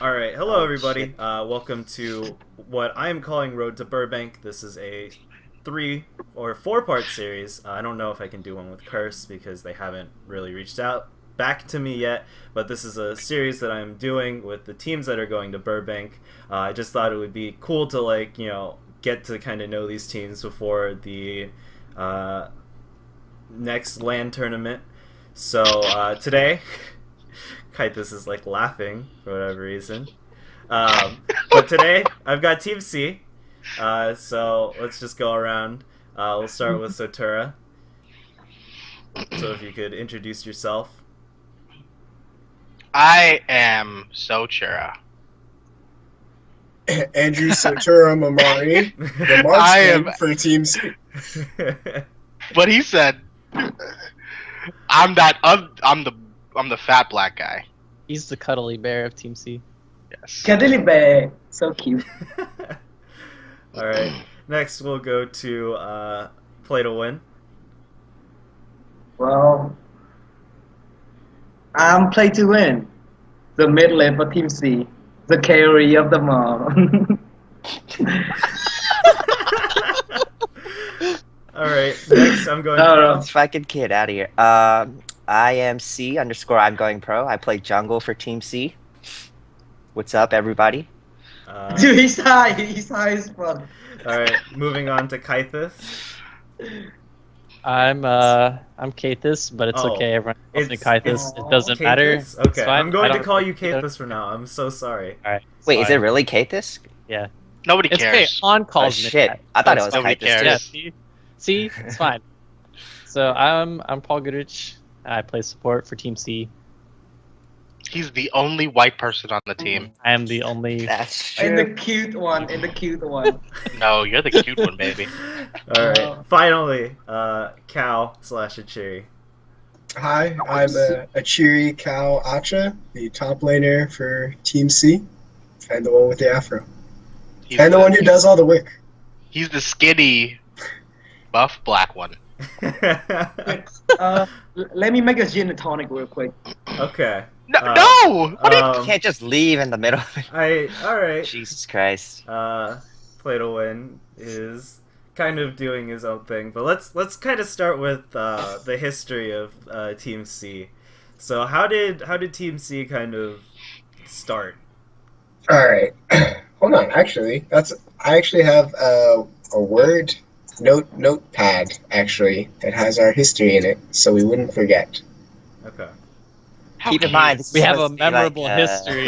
All right, hello Oh everybody. shit. Welcome to what I am calling Road to Burbank. This is a 3 or 4 part series. I don't know if I can do one with Curse because they haven't really reached out back to me yet. But this is a series that I'm doing with the teams that are going to Burbank. I just thought it would be cool to get to kind of know these teams before the uh, next land tournament. So today. This is like laughing for whatever reason. But today I've got Team C. So let's just go around. We'll start with Sotura. So if you could introduce yourself. I am Sochura. Andrew Sotura Mamari, the I am. marksman for Team C. What he said. I'm that. I'm the fat black guy. He's the cuddly bear of Team C. Yes. Cuddly bear, so cute. All right. Next we'll go to Play to Win. Well, I'm play to win. The mid lane for Team C. The carry of them all. All right. Next I'm going. No, Pro. no. This fucking kid out of here. I am C underscore I'm going pro. I play jungle for Team C. What's up, everybody? Dude, he's high. He's high as fuck. All right. Moving on to Kythus. I'm Kathis, but it's Oh, okay. Everyone calls me it's- Kathis. It doesn't matter. Kathus? Okay. It's fine. I'm going I to don't- call you I don't- Kathus from now. I'm so sorry. All right. Wait, is it really Katis? Yeah. Nobody It's okay. cares. On Oh calls me shit! that. I thought it So was Nobody Kitus cares. too. Yeah. See, it's fine. So I'm Paul Goodrich. I play support for Team C. He's the only white person on the team. I am the only. That's And the true. cute one. And the cute one. No, you're the cute one, baby. All right. Finally, Cow / Achiri. Hi, I'm Achiri Kao Acha, the top laner for Team C, and the one with the afro. He's And the one who does all the work. He's the skinny, buff black one. Let me make a gin and tonic real quick. Okay. No, Uh, no. What do you? You can't just leave in the middle of it. All right. Jesus Christ. Play to Win is kind of doing his own thing, but let's kind of start with the history of Team C. So how did Team C kind of start? All right, hold on. Actually, I actually have a word notepad actually that has our history in it, so we wouldn't forget. Okay. How Keep in can mind, you- this is We have a supposed to be like, memorable history.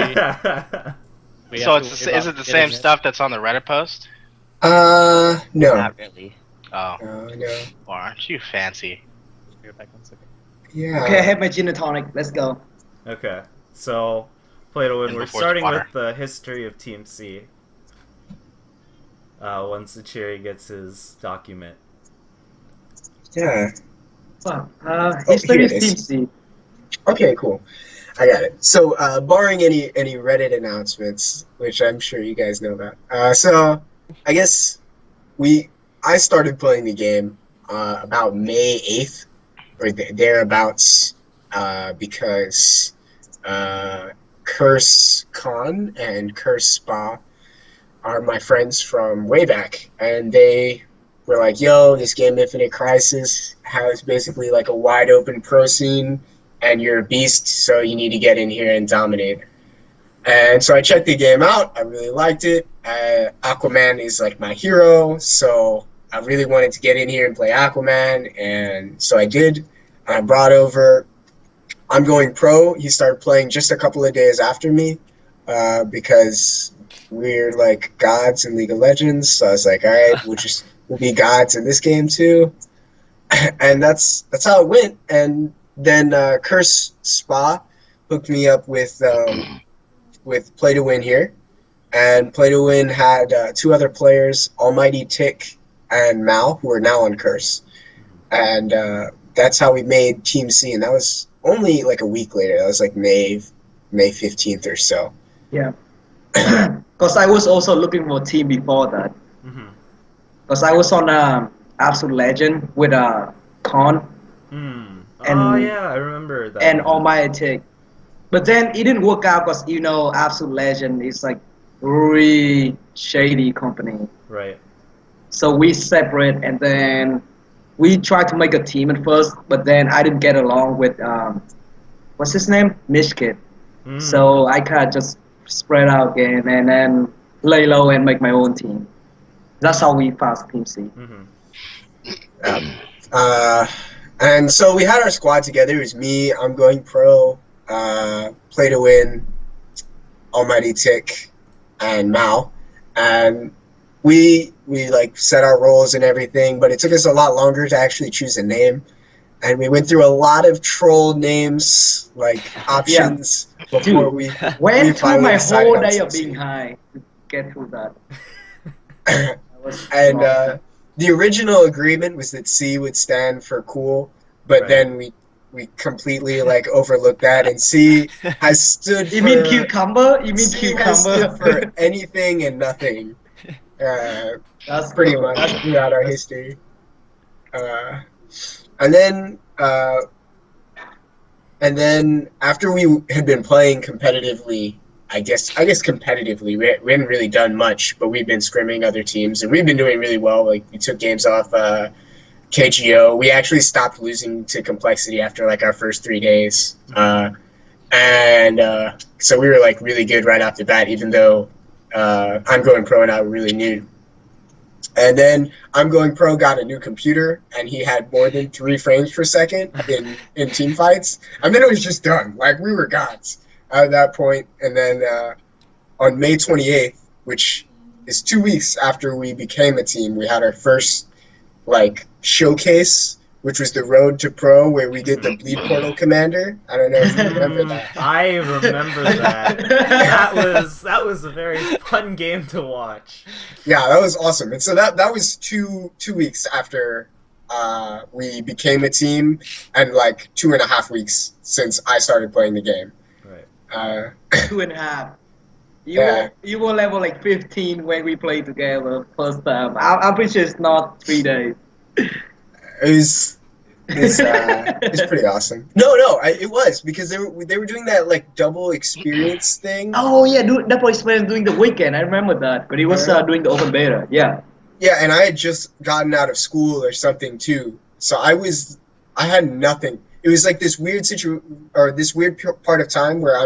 We So have to it's worry is about it the getting same stuff that's on the Reddit post? No, Not really. Oh, no. or aren't you fancy? Be right back, 1 second. Yeah. Okay, I have my gin and tonic. Let's go. Okay. So Play to Win, And we're before it's starting water. with the history of Team C. Once Achiri gets his document. Yeah. Fuck. here History it of is. Team C. Okay, cool. I got it. So, barring any Reddit announcements, which I'm sure you guys know about, so I guess I started playing the game about May 8th or thereabouts, because Curse Khan and Curse Spa are my friends from way back, and they were like, "Yo, this game Infinite Crisis has basically like a wide open pro scene." And you're a beast, so you need to get in here and dominate. And so I checked the game out. I really liked it. Aquaman is like my hero, so I really wanted to get in here and play Aquaman, and so I did. I brought over. I'm going pro. He started playing just a couple of days after me, because we're like gods in League of Legends. So I was like, all right, we'll be gods in this game too, and that's how it went. And then Curse Spa hooked me up with Play to Win here, and Play to Win had 2 other players, Almighty Tick and Mal, who are now on Curse, and that's how we made Team C. And that was only like a week later. That was like May 15th or so. Yeah. Because I was also looking for a team before that. Mm-hmm. Because I was on Absolute Legend with Con Hmm. And- Oh yeah, I remember that. and Almighty Tick. But then it didn't work out because Absolute Legend is like really shady company. Right. So we separate, and then we tried to make a team at first, but then I didn't get along with what's his name, Mishkit. Mm. So I kind of just spread out again, and then lay low and make my own team. That's how we passed Team C. And so we had our squad together. It was me, I'm going pro, Play to Win, Almighty Tick, and Mao. And we like set our roles and everything, but it took us a lot longer to actually choose a name. And we went through a lot of troll names, like options, before we Went through finally my decided whole on day of something. being high to get through that. And the original agreement was that C would stand for cool, but Right. then we completely like overlooked that, and C has stood You for mean cucumber? You mean C has stood cucumber? for anything and nothing. That's Pretty much throughout our history. And then after we had been playing competitively, I guess competitively, we hadn't really done much, but we've been scrimming other teams, and we've been doing really well. Like, we took games off KGO. We actually stopped losing to Complexity after like our first 3 days. So we were like really good right off the bat, even though I'm going pro and I were really new. And then I'm going pro got a new computer, and he had more than 3 frames per second in team fights. And then it was just done. Like, we were gods at that point. And then on May 28th, which is 2 weeks after we became a team, we had our first like showcase, which was the Road to Pro, where we did the Bleed Portal Commander. I don't know if you remember that. I remember that. That was a very fun game to watch. Yeah, that was awesome. And so that was two weeks after we became a team, and like 2.5 weeks since I started playing the game. Right. 2.5. You Yeah. you were level like 15 when we played together first time. I'm pretty sure it's not 3 days. It's pretty awesome. No, it was because they were doing that like double experience thing. Oh yeah, double experience during the weekend. I remember that, but it was doing the open beta. Yeah. Yeah, and I had just gotten out of school or something too, so I had nothing. It was like this weird this weird part of time where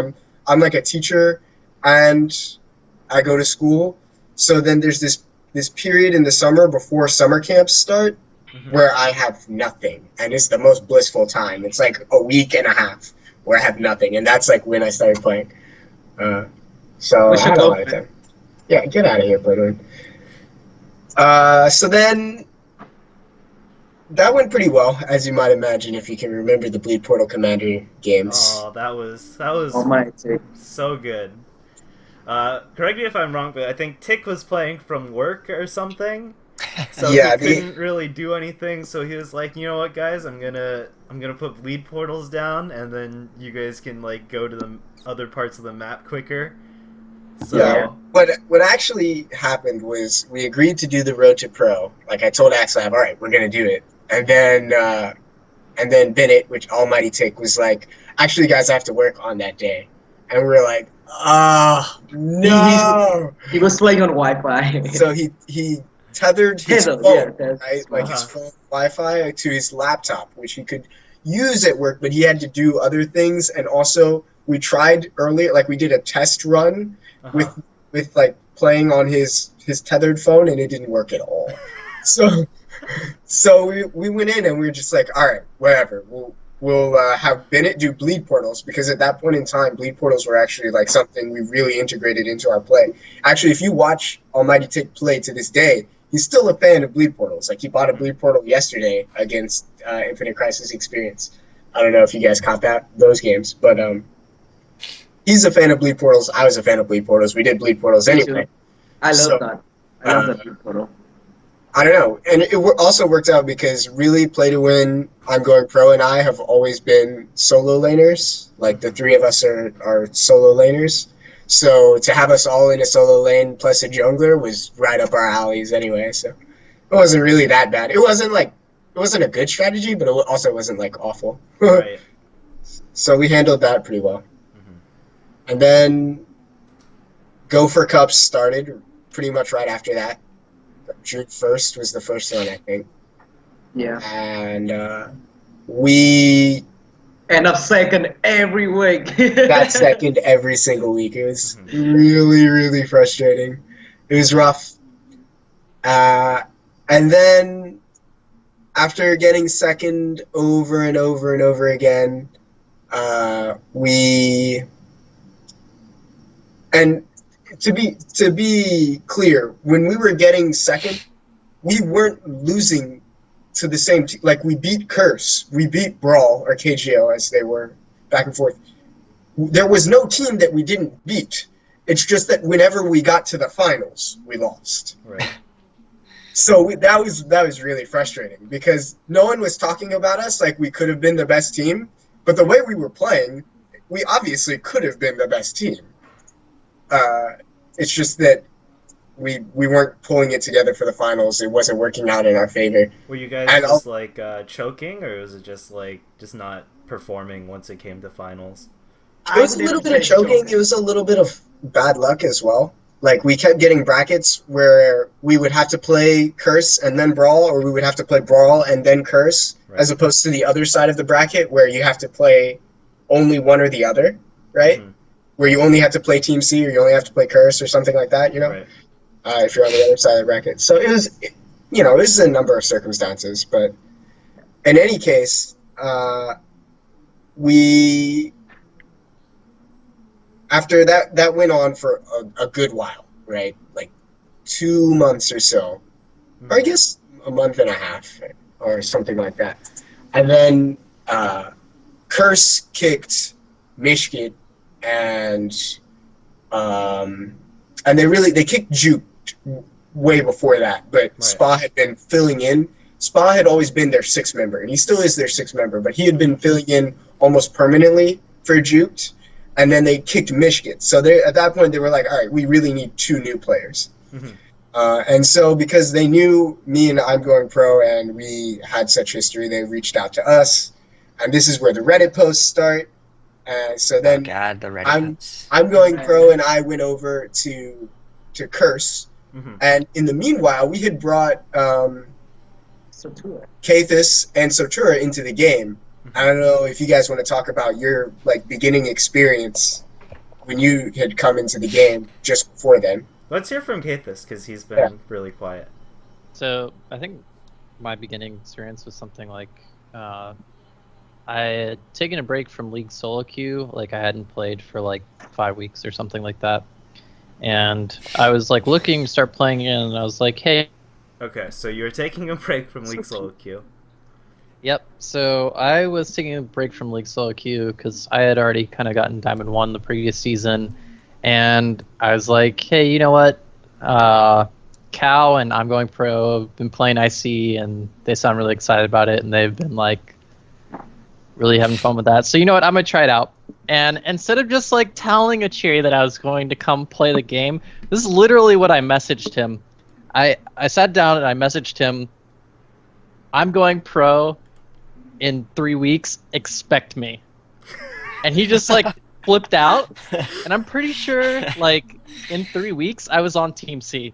I'm like a teacher, and I go to school. So then there's this period in the summer before summer camps start, where I have nothing, and it's the most blissful time. It's like a week and a half where I have nothing, and that's like when I started playing. So I had a lot of time. Yeah, get out of here, Blade. So then that went pretty well, as you might imagine, if you can remember the Bleed Portal Commander games. Oh, that was so good. Correct me if I'm wrong, but I think Tick was playing from work or something. So Yeah, he couldn't really do anything, so he was like, you know what, guys, I'm gonna put bleed portals down, and then you guys can like go to the other parts of the map quicker. So Yeah, but what actually happened was we agreed to do the Road to Pro. Like, I told Axlab, all right, we're gonna do it, and then Bennett, which Almighty Tick, was like, actually, guys, I have to work on that day, and we were like, oh no. He was playing on Wi-Fi. So he tethered his phone, right? Like his phone Wi-Fi to his laptop, which he could use at work, but he had to do other things. And also, we tried earlier, like we did a test run with like playing on his tethered phone, and it didn't work at all. So we went in and we were just like, all right, whatever. We'll have Bennett do bleed portals, because at that point in time, bleed portals were actually like something we really integrated into our play. Actually, if you watch Almighty Tick play to this day, he's still a fan of bleed portals. Like, he bought a bleed portal yesterday against Infinite Crisis Experience. I don't know if you guys caught those games, but he's a fan of bleed portals. I was a fan of bleed portals. We did bleed portals anyway. I love that. I love that bleed portal. I don't know, and it also worked out because really Play to Win, I'm Going Pro, and I have always been solo laners. Like, the 3 of us are solo laners. So to have us all in a solo lane plus a jungler was right up our alleys anyway. So it wasn't really that bad. It wasn't a good strategy, but it also wasn't like awful. right. So we handled that pretty well. And then Gopher Cups started pretty much right after that. June 1st was the first one, I think. Yeah. And we End up second every week. got second every single week. It was really, really frustrating. It was rough. And then after getting second over and over and over again, we and to be clear, when we were getting second, we weren't losing to the same team. Like, we beat Curse, we beat Brawl, or KGO as they were, back and forth. There was no team that we didn't beat. It's just that whenever we got to the finals, we lost. Right. So that was really frustrating because no one was talking about us like we could have been the best team, but the way we were playing, we obviously could have been the best team. It's just that we weren't pulling it together for the finals. It wasn't working out in our favor. Were you guys And just like choking, or was it just like just not performing once it came to finals? It was a little bit of choking. It was a little bit of bad luck as well. Like, we kept getting brackets where we would have to play Curse and then Brawl, or we would have to play Brawl and then Curse, Right. as opposed to the other side of the bracket where you have to play only one or the other, right? Mhm. Where you only have to play Team C or you only have to play Curse or something like that, you know? Right. If you're on the other side of the bracket. So it was, you know, this is a number of circumstances, but in any case, we, after that went on for a good while, right? Like 2 months or so, or I guess a month and a half or something like that. And then Curse kicked Mishkit and they kicked Juke way before that, but Right. Spa had been filling in. Spa had always been their sixth member, and he still is their sixth member, but he had been filling in almost permanently for Juked, and then they kicked Mishkit. So at that point, they were like, all right, we really need 2 new players. Mhm. And so because they knew me and I'm Going Pro and we had such history, they reached out to us, and this is where the Reddit posts start. So then Oh god, the Reddit. I'm Going Pro and I went over to Curse, Mhm. and in the meanwhile, we had brought Satura. Kathis and Sotura into the game. I don't know if you guys want to talk about your beginning experience when you had come into the game just before then. Let's hear from Kathis, because he's been Yeah. really quiet. So I think my beginning experience was something like I had taken a break from League solo queue. Like, I hadn't played for like 5 weeks or something like that, and I was like looking to start playing again, and I was like, hey. Okay, so you were taking a break from League Solo Queue. Yep. So I was taking a break from League solo queue because I had already kind of gotten Diamond 1 the previous season, and I was like, hey, you know what? Cal and I'm Going Pro have been playing IC, and they sound really excited about it, and they've been like really having fun with that. So you know what? I'm gonna try it out. And instead of just like telling a Cherry that I was going to come play the game, this is literally what I messaged him. I sat down and I messaged him, I'm Going Pro in 3 weeks, expect me. And he just like flipped out, and I'm pretty sure like in 3 weeks I was on Team C.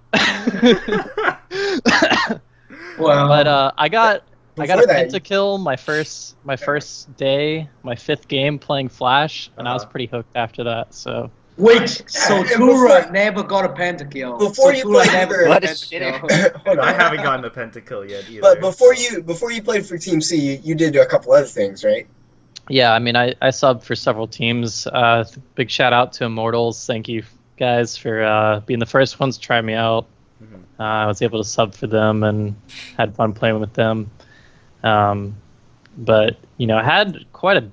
Well, But I got a Before that, pentakill my first day, my 5th game playing Flash, and I was Uh-huh. pretty hooked after that. So which and Satura before- never got a pentakill. Before you Satura played never either- got What a a pentakill. shitter. Hold on. I haven't gotten a pentakill yet either. But before you played for Team C, you did a couple other things, right? yeah, I mean I subbed for several teams. Big shout out to Immortals. Thank you guys for being the first ones to try me out. Mhm. I was able to sub for them and had fun playing with them. But you know, I had quite a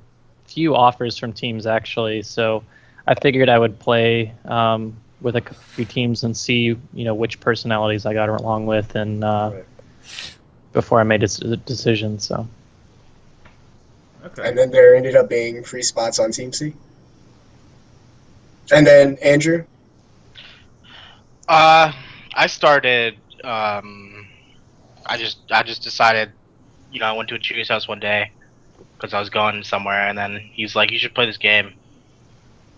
few offers from teams actually, so I figured I would play with a few teams and see, you know, which personalities I got along with, and Right. before I made a decision. So Okay. And then there ended up being free spots on Team C. And then Andrew, I started. I just decided. You know, I went to a Chewie's house one day because I was going somewhere, and then he's like, "You should play this game."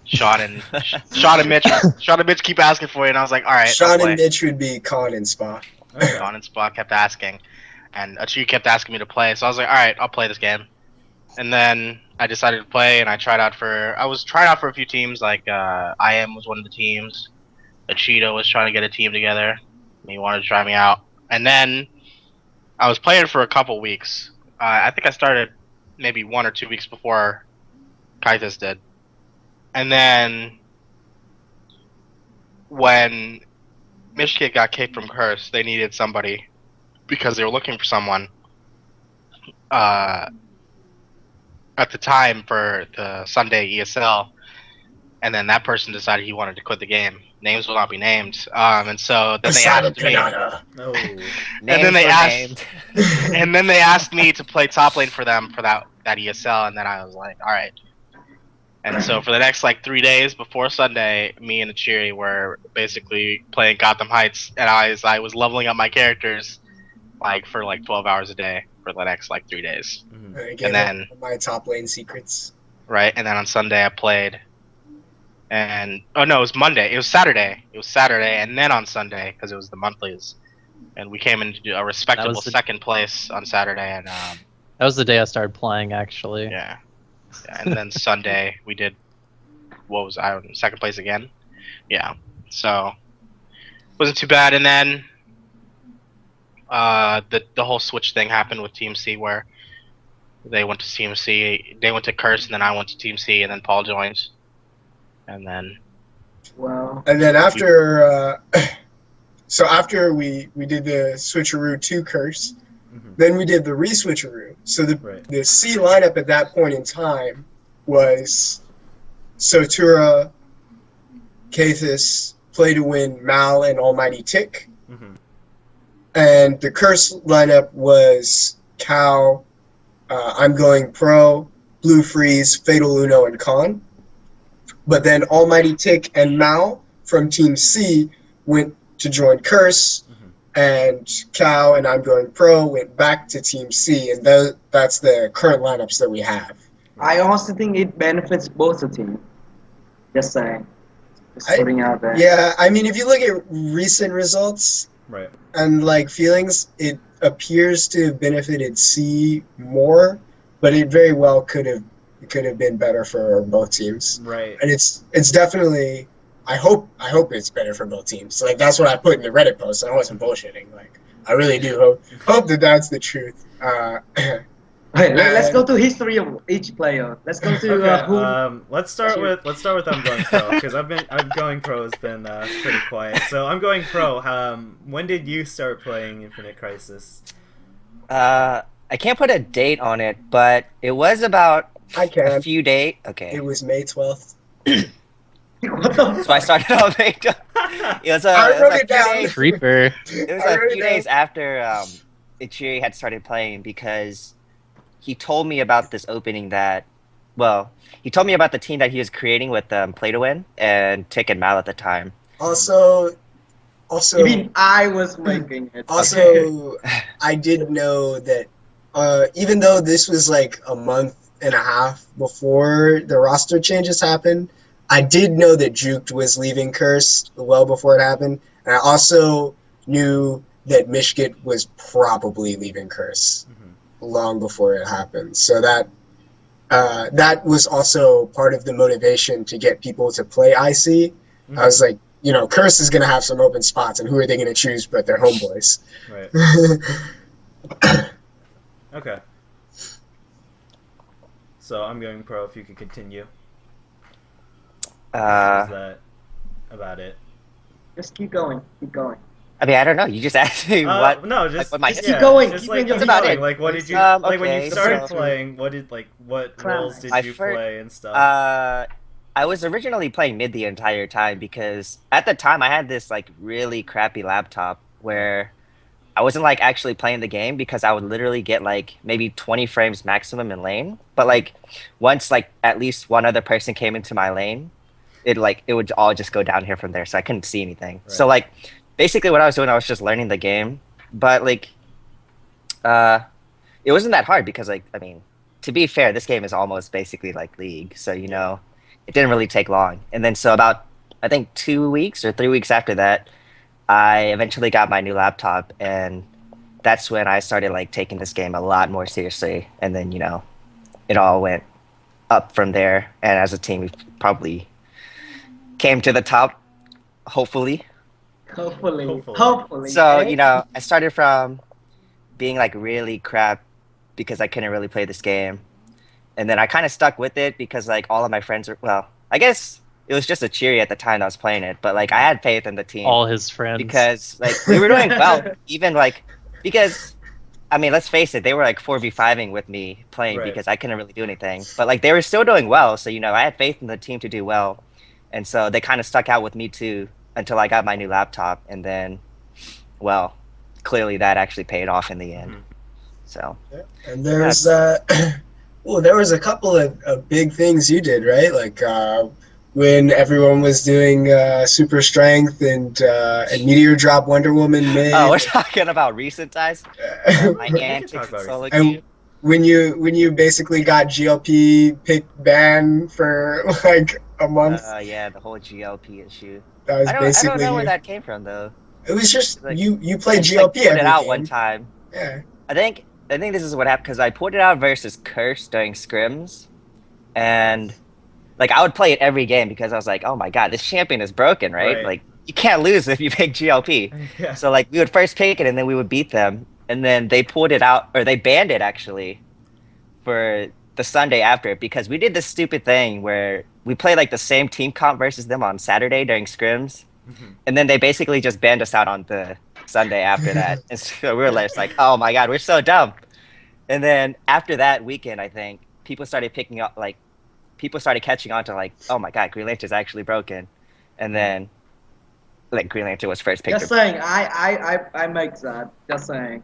Sean and Sean and Mitch keep asking for it, and I was like, all right, I'll Sean play. and Mitch would be Con and Spa. Okay. Sean and Spot kept asking, and Achu kept asking me to play. So I was like, all right, I'll play this game. And then I decided to play, and I was trying out for a few teams. Like IM was one of the teams. Achito was trying to get a team together. And he wanted to try me out. And then I was playing for a couple weeks. I think I started maybe 1 or 2 weeks before Kaitis did. And then when Michigan got kicked from Curse, they needed somebody because they were looking for someone at the time for the Sunday ESL. And then that person decided he wanted to quit the game. Names will not be named. And so then they asked me. No. And then they asked, and then they asked me to play top lane for them for that ESL, and then I was like, all right. And so for the next like 3 days before Sunday, me and the Cheery were basically playing Gotham Heights, and I was leveling up my characters like for like 12 hours a day for the next like 3 days. Mm-hmm. And then my top lane secrets. right, and then on Sunday I played. And oh no, it was Monday. It was Saturday. And then on Sunday, because it was the monthlies, and we came into a respectable second place on Saturday. And That was the day I started playing, actually. yeah. And then Sunday we did. What was I? Second place again. Yeah. So wasn't too bad. And then the whole switch thing happened with Team C, where they went to Team C. They went to Curse, and then I went to Team C, and then Paul joined. And then Wow. And then after, so after we did the switcheroo to Curse, then we did the re-switcheroo. So the C lineup at that point in time was Sotura, Kathis, Play to Win, Mal, and Almighty Tick. And the Curse lineup was Cow, I'm Going Pro, Blue Freeze, Fatal Uno, and Khan. But then Almighty Tick and Mao from Team C went to join Curse, and Cow and I'm Going Pro went back to Team C, and that's the current lineups that we have. I honestly think it benefits both the team. Just saying. Just putting out there. Yeah, I mean, if you look at recent results and like feelings, it appears to have benefited C more, but it very well could have been better for both teams. Right. And it's definitely, I hope it's better for both teams. Like, that's what I put in the Reddit post. I wasn't bullshitting. Like, I really do hope that that's the truth. Let's go to history of each player. Let's go to who. Let's start with I'm Going Pro, because I'm Going Pro has been pretty quiet. So I'm Going Pro. When did you start playing Infinite Crisis? I can't put a date on it, but it was about a few days. Okay. It was May 12th. So I started on May 12th. It was a few days. Creeper. It was a few days after Ichiri had started playing, because he told me about this opening he told me about the team that he was creating with Play to Win and Tick and Mal at the time. Also, you mean I was making it? Also, I did know that even though this was like a month and a half before the roster changes happened, I did know that Juked was leaving Curse well before it happened, and I also knew that Mishkit was probably leaving Curse long before it happened. So that was also part of the motivation to get people to play IC. I was like, Curse is going to have some open spots, and who are they going to choose but their homeboys? Right. Okay. So I'm Going Pro, if you could continue. Is that about it? Just keep going. I mean, I don't know. You just asked me what. No, just what my just keep going. Just Keep like, going. keep about going. it. Like, what did you Okay, when you started so- playing? What roles did you play and stuff? I was originally playing mid the entire time, because at the time I had this like really crappy laptop where I wasn't like actually playing the game, because I would literally get like maybe 20 frames maximum in lane. But like once like at least one other person came into my lane, it would all just go down here from there. So I couldn't see anything. Right. So like basically what I was doing, I was just learning the game. But like it wasn't that hard, because like, I mean, to be fair, this game is almost basically like League. So it didn't really take long. And then so about I think 2 weeks or 3 weeks after that, I eventually got my new laptop, and that's when I started like taking this game a lot more seriously. And then it all went up from there. And as a team, we probably came to the top, hopefully. Hopefully. So eh? I started from being like really crap because I couldn't really play this game, and then I kind of stuck with it because like all of my friends were, well, I guess it was just a cheery at the time that I was playing it, but like I had faith in the team All his friends. because like we were doing well, even like because I mean, let's face it, they were like 4v5ing with me playing Right. because I couldn't really do anything, but like they were still doing well, so I had faith in the team to do well, and so they kind of stuck out with me too until I got my new laptop, and then, well, clearly that actually paid off in the end. Mhm. So And there's well, there was a couple of big things you did, right? Like when everyone was doing Super Strength and Meteor Drop Wonder Woman mid. oh, we're talking about recent times. My We can antics talk in about solo And queue. when you basically got GLP pick ban for like a month. Yeah, the whole GLP issue. That was I don't basically know where that came from though. It was just Like, you I played just, like, GLP put every it out game. one time. Yeah. I think this is what happened because I put it out versus Curse during scrims, and like I would play it every game because I was like, oh my god, this champion is broken, right? Right. Like you can't lose if you pick GLP. Yeah. So like we would first pick it and then we would beat them, and then they pulled it out or they banned it actually for the Sunday after because we did this stupid thing where we played like the same team comp versus them on Saturday during scrims, Mhm. and then they basically just banned us out on the Sunday after that. And so we were just like, oh my god, we're so dumb. And then after that weekend, I think people started picking up, like, people started catching on to, like, oh my god, Green Lantern's actually broken. And then, like, Green Lantern was first picked Just up. saying, I make that. Just saying,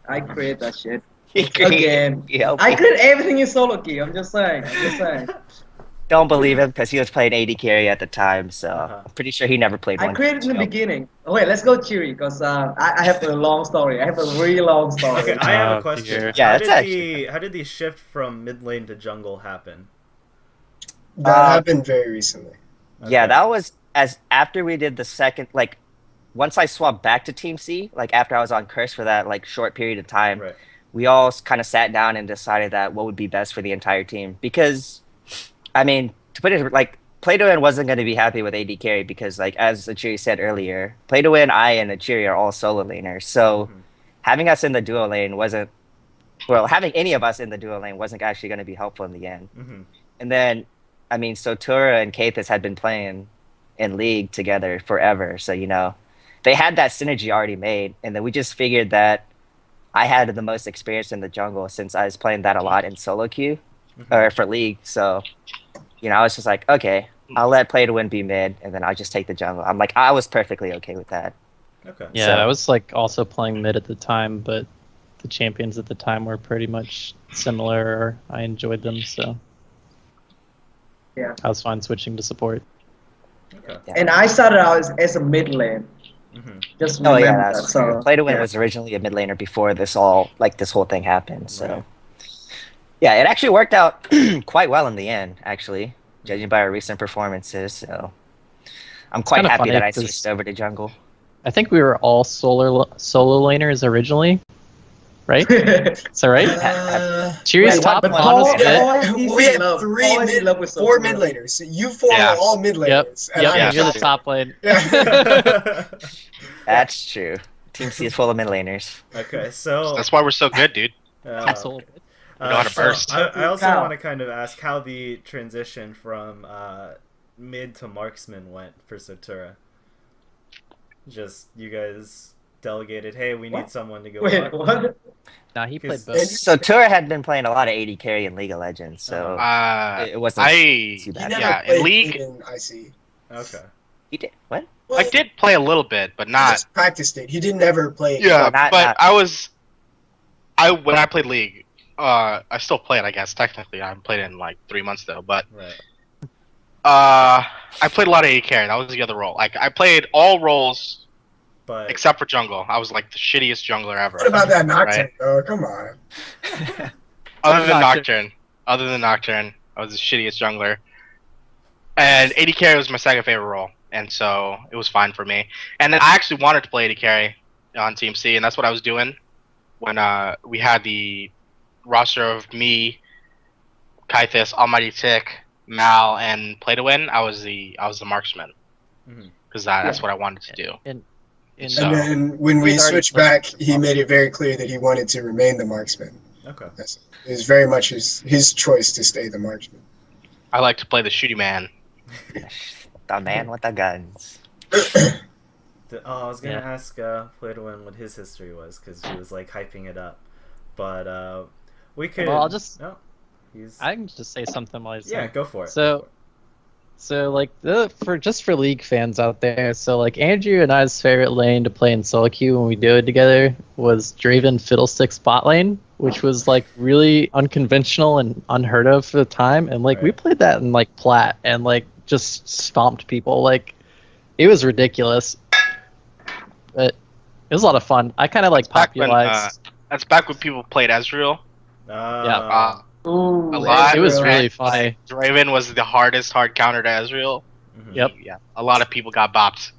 I create that shit. He Again. Yeah, I create everything in solo queue. I'm just saying. don't believe him because he was playing AD carry at the time, so Uh-huh. I'm pretty sure he never played I one. created in the so. beginning. Oh wait, let's go Cheery because I have a long story. I have a really long story. Okay, I have a Oh, question. dear. Yeah, how that's did the shift from mid lane to jungle happen? That happened very recently. Yeah, Okay. that was as after we did the second, like, once I swapped back to Team C, like after I was on Curse for that like short period of time, Right. we all kind of sat down and decided that what would be best for the entire team. Because, I mean, to put it like, Play to Win wasn't going to be happy with AD carry because, like, as Achiri said earlier, Play to Win, I, and Achiri are all solo laners. So Mhm. having us in the duo lane wasn't, well, having any of us in the duo lane wasn't actually going to be helpful in the end. Mhm. And then, I mean, Sotura and Kathis had been playing in League together forever. So, they had that synergy already made. And then we just figured that I had the most experience in the jungle since I was playing that a lot in solo queue or for League. So, I was just like, okay, I'll let Play to Win be mid, and then I'll just take the jungle. I'm like, I was perfectly okay with that. Okay. Yeah, So- I was like also playing mid at the time, but the champions at the time were pretty much similar. Or I enjoyed them, so Yeah. I was fine switching to support. Okay. And I started out as a mid lane. Mhm. Just Oh remember yeah, that. that's true. So Play to Win yeah. was originally a mid laner before this whole thing happened. So, Right. yeah, it actually worked out quite well in the end, actually, judging by our recent performances. So, I'm quite kinda happy funny that I 'cause- switched over to jungle. I think we were all solo laners originally, right? Is that right? Chiri's Wait, top what? one Paul- was mid. Paul- We had love- three always in mid, love with four Sophia. mid laners. You four Yeah. are all mid Yep. laners. and Yep. I'm Yeah. You're the just- top lane. Yeah. That's true. Team C is full of mid laners. Okay. So That's why we're so good, dude. uh, Solo. We know how to so burst. I also Cow. want to kind of ask how the transition from mid to marksman went for Sotura. Just you guys delegated, hey, we need What? someone to go. Wait, mark. what? Nah, he played Because- both. So Tura had been playing a lot of AD carry in League of Legends, so Uh-huh. it wasn't I too He bad. never Yeah, in played League- in IC. Okay. He did what? Well, I did play a little bit, but He not. just practiced it. He didn't ever play it. Yeah, not- but not- when I played League, I still play it. I guess technically, I haven't played it in like 3 months though. But Right. I played a lot of AD carry. That was the other role. Like I played all roles But except for jungle. I was like the shittiest jungler ever. What about that Nocturne? Right. Oh, come on. Other than Nocturne. Nocturne, I was the shittiest jungler. And AD carry was my second favorite role, and so it was fine for me. And then I actually wanted to play AD carry on Team C, and that's what I was doing when we had the roster of me, Kythus, Almighty Tick, Mal, and Play to Win. I was the marksman because that's what I wanted to do. In So- And then when we We'd already switched played- back, he made it very clear that he wanted to remain the marksman. Okay. It was very much his choice to stay the marksman. I like to play the shooty man. The man with the guns. I was gonna ask Play to Win what his history was because he was like hyping it up, but we could. Well, I'll just- No, he's. I can just say something while he's Yeah, go for it. So like for League fans out there, so like Andrew and I's favorite lane to play in solo queue when we do it together was Draven Fiddlesticks bot lane, which was like really unconventional and unheard of for the time, and like we Right. played that in like plat and like just stomped people. Like it was ridiculous, but it was a lot of fun. I kind of like Back when, popularized. That's back when people played Ezreal. Ooh, A lot. It was Ezreal. really funny. Draven was the hardest hard counter to Ezreal. Mhm. Yep. Yeah, a lot of people got bopped.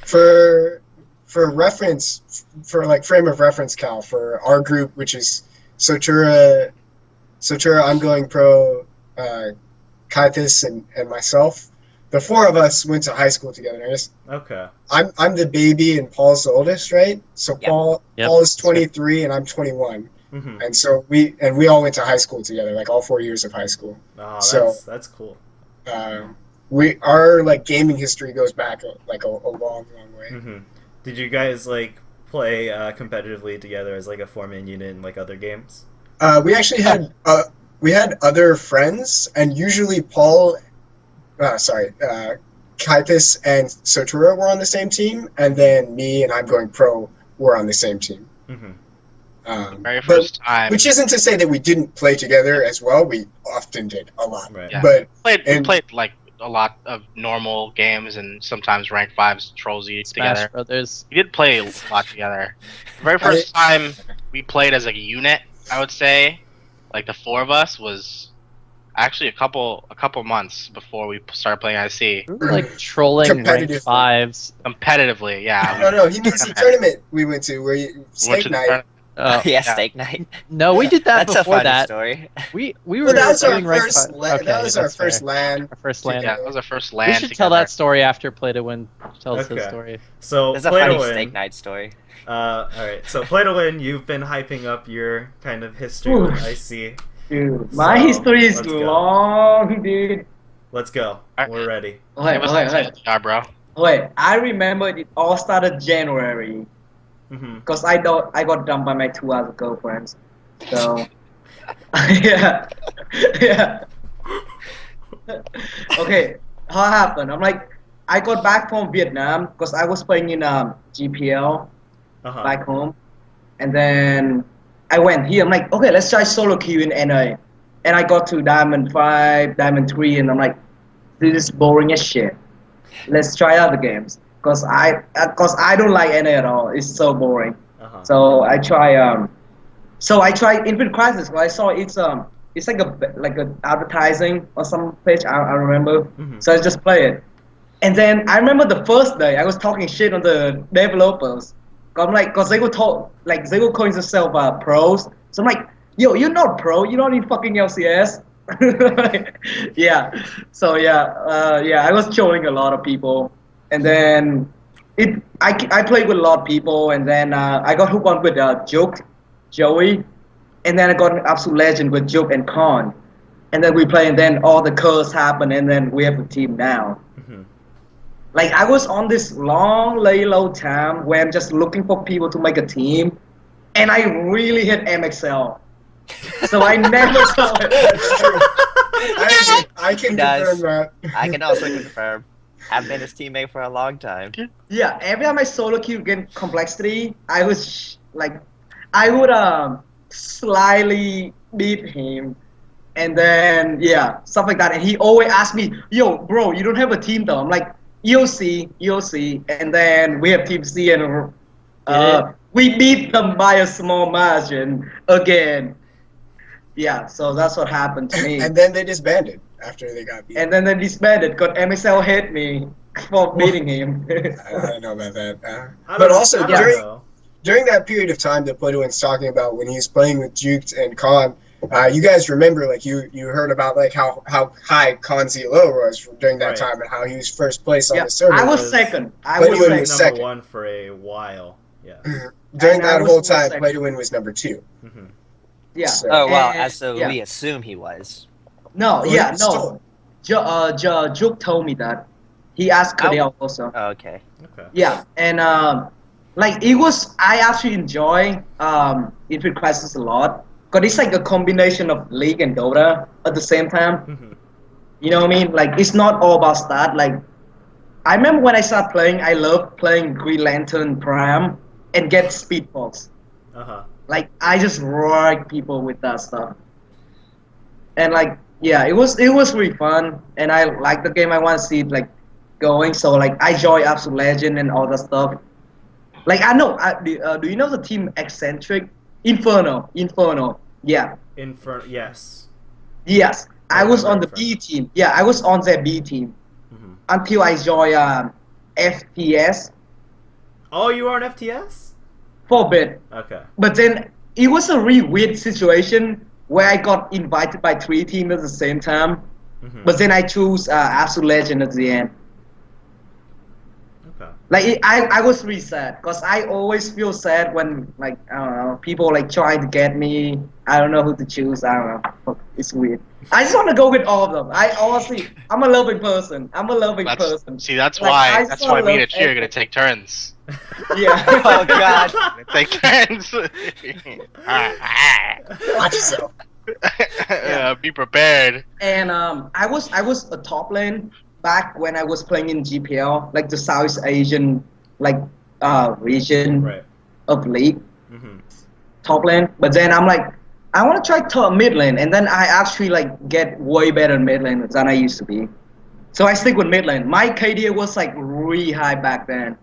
For reference, for like frame of reference, Cal, for our group, which is Sotura, I'm going pro, Kythus, and myself. The four of us went to high school together. Okay. I'm the baby and Paul's the oldest, right? So Yep. Paul is 23 and I'm 21, Mm-hmm. and so we all went to high school together, like all 4 years of high school. Oh, So- that's cool. Our like gaming history goes back like a long way. Mm-hmm. Did you guys like play competitively together as like a 4-man unit in like other games? We actually had other friends, and usually Kythus and Sotura were on the same team, and then me and I'm going pro were on the same team. Mm-hmm. Very But- first time. which isn't to say that we didn't play together as well. We often did a lot, Right. Yeah. but we and- played like a lot of normal games and sometimes rank 5s, Troll Z Smash together. Brothers. We did play a lot together. The very first time we played as a unit, I would say, like the four of us, was actually a couple months before we started playing IC. We were like trolling rank Competitively. 5s. Competitively, yeah. no, he means the tournament we went to where We went Steak to the Night. tournament. Oh, yeah, Yeah. steak night. no, we did that That's a before funny that. story. We were Well, that was our doing rank first. 5. That Okay, was our that's first fair. LAN. Our first land. Yeah, that was our first We LAN should together. tell that story after Play to Win tells his Okay. story. So There's a Play to funny Win. steak night story. All right. So Play to Win. You've been hyping up your kind of history Ooh. with IC. Dude, my So, history is let's go. long, dude. Let's go. Alright. We're ready. Wait, Yeah, bro. I remember it all started January Mm-hmm. because I got dumped by my 2 other girlfriends. So yeah, yeah. Okay, how happened? I'm like, I got back from Vietnam because I was playing in GPL Uh-huh. back home, and then I went here. I'm like, okay, let's try solo queue in NA, and I got to Diamond 5, Diamond 3, and I'm like, this is boring as shit. Let's try other games because I don't like NA at all. It's so boring. Uh-huh. So I try Infinite Crisis. I saw it's like a advertising or some page. I remember. Mhm. So I just play it. And then I remember the first day I was talking shit on the developers. I'm like, cause they were calling themselves pros. So I'm like, yo, you're not pro. You don't need fucking LCS. Yeah. So I was trolling a lot of people, and then I played with a lot of people, and then I got hooked on with Joey, and then I got an absolute legend with Joke and Khan, and then we play, and then all the curse happened, and then we have a team now. Mhm. Like I was on this long lay low time where I'm just looking for people to make a team, and I really hit MXL. So I never saw it. That's true. I can He does. confirm that. I can also confirm. I've been his teammate for a long time. Yeah, every time I solo queue against Complexity, I was I would slyly beat him, and then stuff like that. And he always asked me, "Yo, bro, you don't have a team though." I'm like, "You'll see." And then we have Team C, and we beat them by a small margin again. Yeah, so that's what happened to me. And then they disbanded after they got beat. And then they disbanded because MSL hate me for beating him. I don't know about that. I But don't- also I don't know. during that period of time that Plutowin's talking about when he was playing with Juked and Khan, you guys remember like you heard about like how high Khan's elo was during that Right. time and how he was first place on Yeah, the server. I was was- second. I But was he He second. was second. number second. one for a while. Yeah. During And I that was whole time, second. Plutowin was number 2. hmm Yeah. So- Oh well, And- so yeah. we assume he was. No, Well, yeah, still- no. Juke told me that. He asked Cadell also. Oh, okay. Okay. Yeah, and like it was, I actually enjoy Infinite Crisis a lot because it's like a combination of League and Dota at the same time. hmm You know what I mean? Like it's not all about stat. Like I remember when I started playing, I loved playing Green Lantern Prime and get Speed Fox. Uh-huh. Like I just rock people with that stuff. And like yeah, it was really fun, and I like the game. I want to see it like going. So like I join Absolute Legend and all that stuff. Like I know, do you know the team Eccentric? Inferno. Yeah. Yes. Yes. I was on the Inferno. B team. Yeah, I was on the B team hmm until I joined FTS Oh, you are an FTS? for a bit. Okay. But then it was a really weird situation where I got invited by 3 teams at the same time. hmm But then I choose Absolute Legend at the end. Okay. Like I was really sad because I always feel sad when like I don't know people like trying to get me. I don't know who to choose. I don't know. It's weird. I just want to go with all of them. I'm a loving person. person. See, that's Like, why. I That's saw why me and love Achille are gonna everything. take turns. Yeah. Oh God. Take turns. Watch yourself. Be prepared. And I was a top lane back when I was playing in GPL, like the South Asian like region Right. of league. hmm Top lane, but then I'm like, I want to try top mid lane, and then I actually like get way better in mid lane than I used to be. So I stick with mid lane. My KD was like really high back then,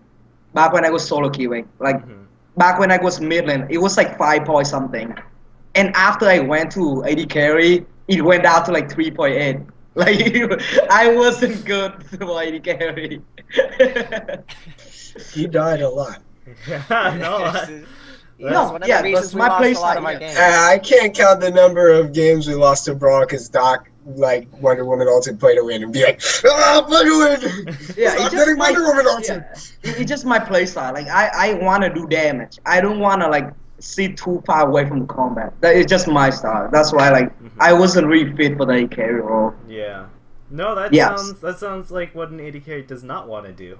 back when I was solo queuing. Like hmm back when I was mid lane, it was like 5 point something, and after I went to AD carry, it went down to like 3.8. Like I wasn't good for AD carry. He died a lot. Yeah, no. No, That's one of yeah, the reasons that's we my lost place a lot of like- our games. I can't count the number of games we lost to Brawl because Doc, like, Wonder Woman ulted play to win and be like, ah, play to win! Yeah, Stop it just getting my, Wonder Woman ulted! yeah, it's just my playstyle. Like I want to do damage. I don't want to like sit too far away from the combat. That is just my style. That's why like I wasn't really fit for the carry role. Yeah. No, that Yes. sounds like what an AD carry does not want to do.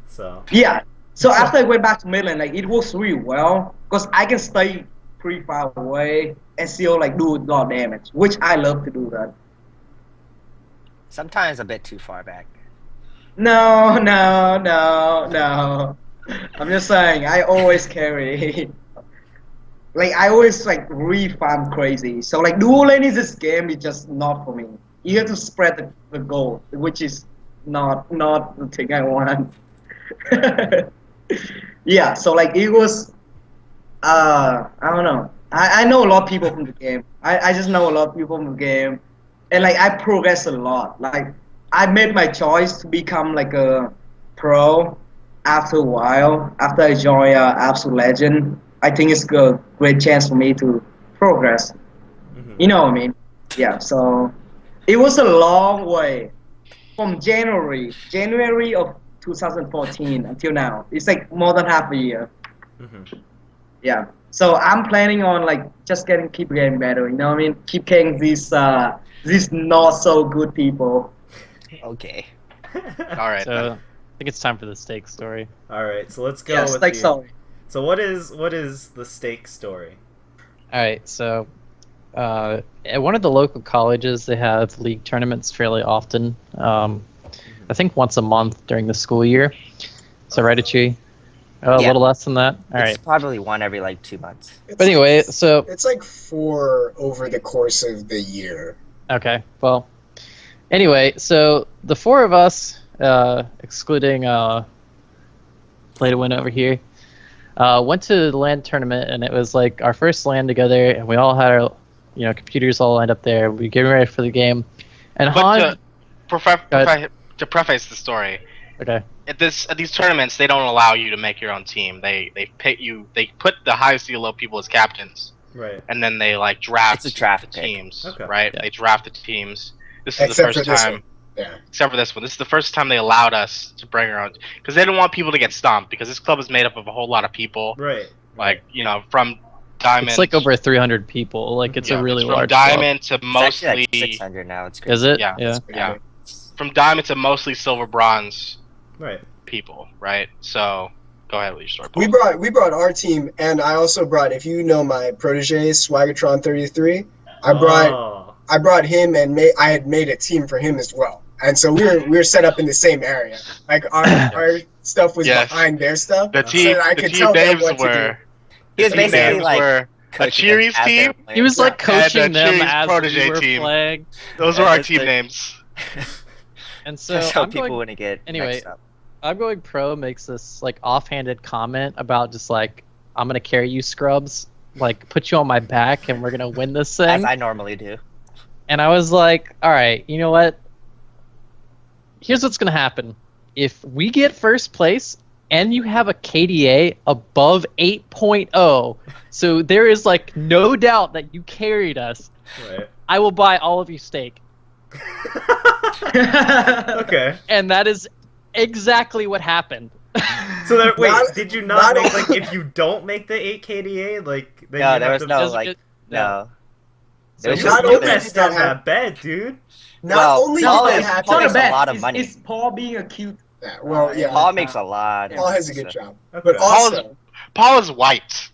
So. Yeah. So after I went back to mid lane, like it works really well because I can stay pretty far away and still like do a lot of damage, which I love to do that. Sometimes a bit too far back. No. I'm just saying, I always carry. Like I always like re-farm crazy. So like dual lane is this game is just not for me. You have to spread the goal, which is not the thing I want. Yeah, so like it was I don't know. I know a lot of people from the game. I just know a lot of people from the game. And like I progressed a lot. Like I made my choice to become like a pro after a while. After I joined Absolute Legend, I think it's a great chance for me to progress. Mhm. You know what I mean? Yeah. So it was a long way from January of 2014 until now. It's like more than half a year. Mhm. Yeah. So I'm planning on like just keep getting better. You know what I mean? Keep getting these not so good people. Okay. All right. So I think it's time for the steak story. All right, so let's go Yes, with like the- so. So what is the stake story? All right, so at one of the local colleges, they have league tournaments fairly often. I think once a month during the school year. So right, Achi? A Yeah. little less than that. All It's right. probably one every like 2 months. But anyway, so It's like 4 over the course of the year. okay. Well, anyway, so the 4 of us, excluding Play to Win over here, went to the LAN tournament, and it was like our first LAN together, and we all had our computers all lined up there. We were getting ready for the game, And But Han, to preface the story, okay, at these tournaments, they don't allow you to make your own team. They put the highest elo people as captains, Right. and then they like draft It's a draft the pick. teams. Okay. Right? Yeah. They draft the teams. This is Except the for first this time. one. Yeah. Except for this one. This is the first time they allowed us to bring our own, because they didn't want people to get stomped, because this club is made up of a whole lot of people. Right. Like, from Diamond. it's like over 300 people. Like it's Yeah, a really it's from large Diamond to It's mostly. actually like 600 now. It's crazy. club. Is it? Yeah. Yeah. Yeah. From Diamond to mostly Silver Bronze Right. people, right? So, go ahead with your story. Paul. We brought our team, and I also brought, if you know my protege, Swaggertron 33. I brought him, and I had made a team for him as well. And so we were set up in the same area. Like our stuff was Yes. behind their stuff. The team, so I the could team tell them names what to were. He was the team basically names like were a coaching Cheery's as their team. player. He was like Yeah. coaching And, them Cheery's as protege we were team. playing. Those were our It's team like- names. And so That's how I'm people going, wouldn't get anyway. mixed up. I'm going pro makes this like offhanded comment about just like I'm gonna carry you scrubs, like put you on my back and we're gonna win this As thing. I normally do. And I was like, all right, you know what? Here's what's gonna happen. If we get first place and you have a KDA above 8.0, so there is like no doubt that you carried us, Right. I will buy all of you steak. Okay. And that is exactly what happened. So there, wait, Not- did you not not make only- if you don't make the 8 KDA, like then No, you there have was to no Does like it- no. So It was you just not you only either- messed did up that that bet, dude. Not Well, only Paul did that is- happen. It's not makes a a bet. lot of it's, money. It's Paul being a cute. Yeah, well, yeah. Paul makes a lot. Paul has a good job. Okay. But also, Paul is white.